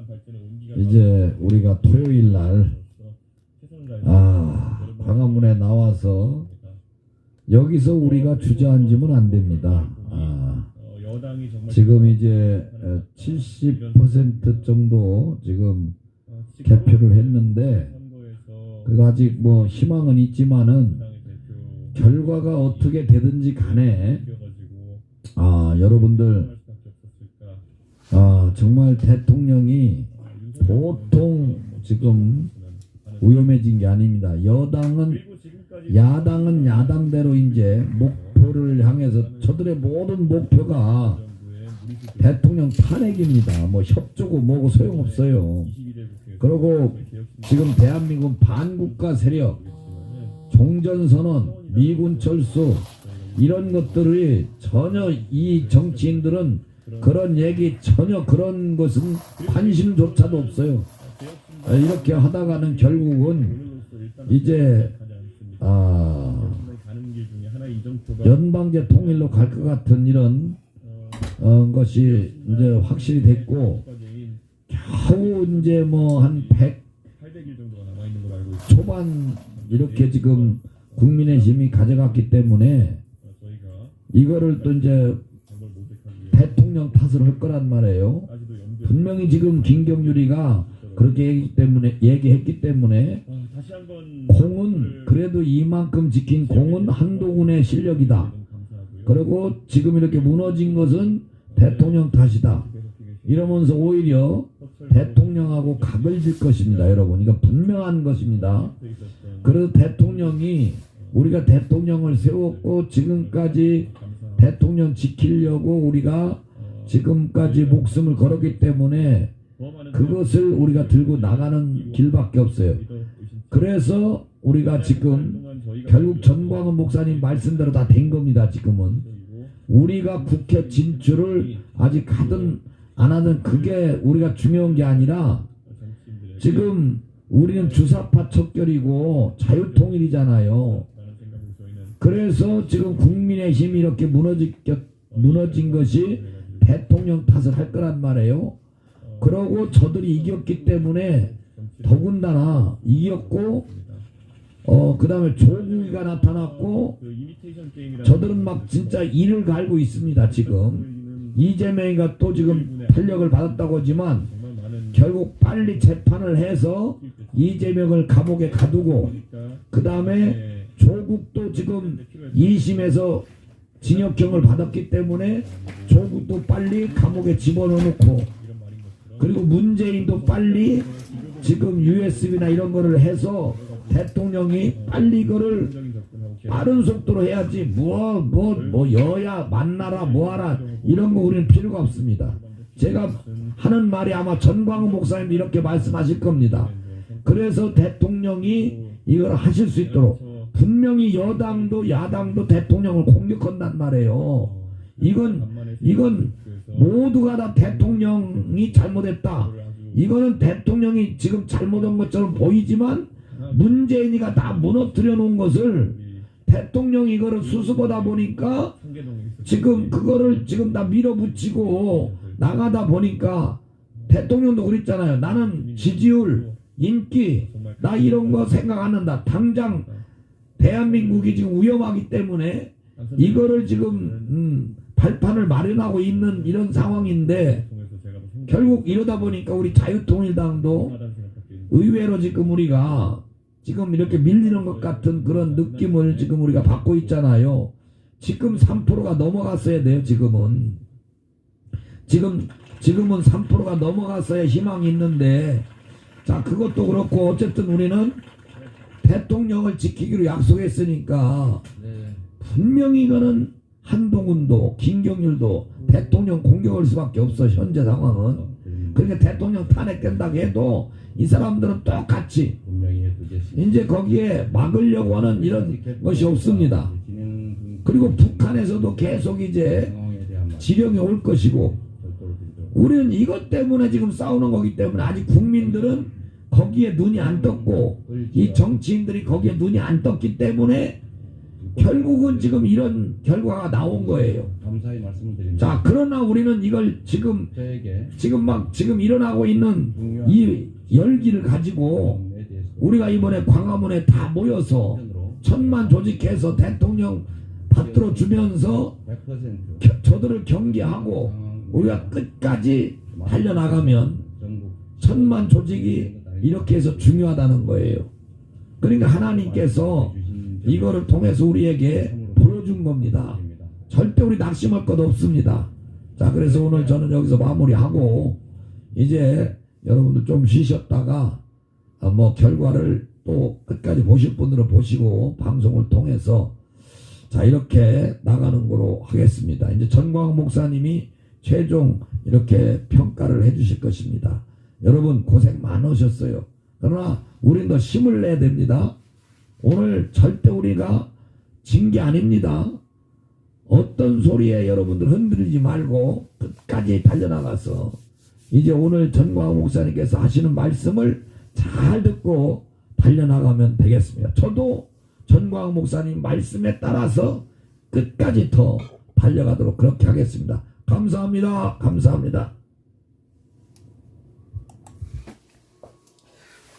이제 우리가 토요일 날 광화문에 나와서 여기서 우리가 주저앉으면 안 됩니다. 지금 이제 70% 정도 지금 개표를 했는데 그래도 아직 뭐 희망은 있지만은 결과가 어떻게 되든지 간에 여러분들 정말 대통령이 보통 지금 위험해진 게 아닙니다. 야당은 야당대로 이제 목표를 향해서 저들의 모든 목표가 대통령 탄핵입니다. 뭐 협조고 뭐고 소용없어요. 그리고 지금 대한민국 반국가 세력, 종전선언, 미군 철수 이런 것들이 전혀 이 정치인들은 그런 얘기 전혀 그런 것은 관심조차도 없어요. 이렇게 하다가는 결국은 이제 연방제 통일로 갈 것 같은 이런 것이 이제 확실히 됐고 겨우 이제 뭐 한 100 초반 이렇게 지금 국민의힘이 가져갔기 때문에 이거를 또 이제 대통령 탓을 할 거란 말이에요. 분명히 지금 김경률이가 그렇게 얘기했기 때문에 공은 그래도 이만큼 지킨 공은 한동훈의 실력이다. 그리고 지금 이렇게 무너진 것은 대통령 탓이다. 이러면서 오히려 대통령하고 각을 질 것입니다, 여러분. 이거 분명한 것입니다. 그래서 대통령이 우리가 대통령을 세웠고 지금까지 대통령 지키려고 우리가 지금까지 목숨을 걸었기 때문에 그것을 우리가 들고 나가는 길밖에 없어요. 그래서 우리가 지금 결국 전광훈 목사님 말씀대로 다 된 겁니다. 지금은 우리가 국회 진출을 아직 하든 안 하든 그게 우리가 중요한 게 아니라 지금 우리는 주사파 척결이고 자유통일이잖아요. 그래서 지금 국민의힘이 이렇게 무너진 것이 대통령 탓을 할 거란 말이에요. 그러고 저들이 이겼기 때문에 더군다나 이겼고 그 다음에 조국이가 나타났고 저들은 막 진짜 이를 갈고 있습니다. 지금 이재명이가 또 지금 탄력을 받았다고 하지만 결국 빨리 재판을 해서 이재명을 감옥에 가두고 그 다음에 조국도 지금 2심에서 징역형을 받았기 때문에 조국도 빨리 감옥에 집어넣고 그리고 문재인도 빨리 지금 USB나 이런 거를 해서 대통령이 빨리 이거를 빠른 속도로 해야지 뭐 여야 만나라 뭐하라 이런 거 우리는 필요가 없습니다. 제가 하는 말이 아마 전광훈 목사님도 이렇게 말씀하실 겁니다. 그래서 대통령이 이걸 하실 수 있도록 분명히 여당도 야당도 대통령을 공격한단 말이에요. 이건 모두가 다 대통령이 잘못했다. 이거는 대통령이 지금 잘못한 것처럼 보이지만 문재인이가 다 무너뜨려 놓은 것을 대통령이 이거를 수습하다 보니까 지금 그거를 지금 다 밀어붙이고 나가다 보니까 대통령도 그랬잖아요. 나는 지지율, 인기, 나 이런 거 생각 안 한다. 당장 대한민국이 지금 위험하기 때문에 이거를 지금 발판을 마련하고 있는 이런 상황인데 결국 이러다 보니까 우리 자유통일당도 의외로 지금 우리가 지금 이렇게 밀리는 것 같은 그런 느낌을 지금 우리가 받고 있잖아요. 지금 3%가 넘어갔어야 돼요. 지금은 3%가 넘어갔어야 희망이 있는데 자 그것도 그렇고 어쨌든 우리는 대통령을 지키기로 약속했으니까 분명히 이거는 한동훈도 김경률도 대통령 공격할 수밖에 없어. 현재 상황은. 그러니까 대통령 탄핵된다고 해도 이 사람들은 똑같이 이제 거기에 막으려고 하는 이런 것이 없습니다. 그리고 북한에서도 계속 이제 지령이 올 것이고 우리는 이것 때문에 지금 싸우는 거기 때문에 아직 국민들은 거기에 눈이 안 떴고 이 정치인들이 거기에 눈이 안 떴기 때문에 결국은 지금 이런 결과가 나온 거예요. 감사히 말씀드립니다. 자, 그러나 우리는 이걸 지금 일어나고 있는 이 열기를 가지고 우리가 이번에 광화문에 다 모여서 1000만 조직해서 대통령 받들어 주면서 저들을 경계하고 우리가 끝까지 달려나가면 1000만 조직이 이렇게 해서 중요하다는 거예요. 그러니까 하나님께서 이거를 통해서 우리에게 보여준 겁니다. 절대 우리 낙심할 것 없습니다. 자, 그래서 오늘 저는 여기서 마무리하고 이제 여러분들 좀 쉬셨다가 뭐 결과를 또 끝까지 보실 분들은 보시고 방송을 통해서 자 이렇게 나가는 거로 하겠습니다. 이제 전광훈 목사님이 최종 이렇게 평가를 해 주실 것입니다. 여러분 고생 많으셨어요. 그러나 우리는 더 힘을 내야 됩니다. 오늘 절대 우리가 진 게 아닙니다. 어떤 소리에 여러분들 흔들리지 말고 끝까지 달려나가서 이제 오늘 전광훈 목사님께서 하시는 말씀을 잘 듣고 달려나가면 되겠습니다. 저도 전광훈 목사님 말씀에 따라서 끝까지 더 달려가도록 그렇게 하겠습니다. 감사합니다. 감사합니다.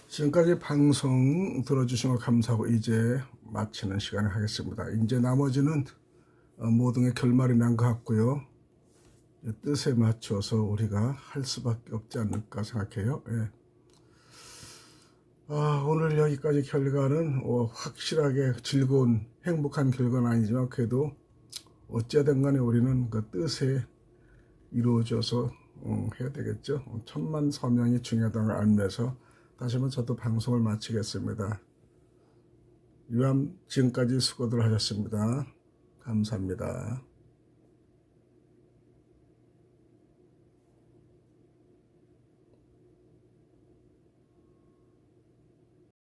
지금까지 방송 들어주신 거 감사하고 이제 마치는 시간을 하겠습니다. 이제 나머지는 모든 게 결말이 난 것 같고요. 뜻에 맞춰서 우리가 할 수밖에 없지 않을까 생각해요. 예. 오늘 여기까지 결과는 확실하게 즐거운 행복한 결과는 아니지만 그래도 어찌하든 간에 우리는 그 뜻에 이루어져서 해야 되겠죠. 1000만 서명이 중요하다는 걸 알면서 다시 한번 저도 방송을 마치겠습니다. 이왕 지금까지 수고들 하셨습니다. 감사합니다.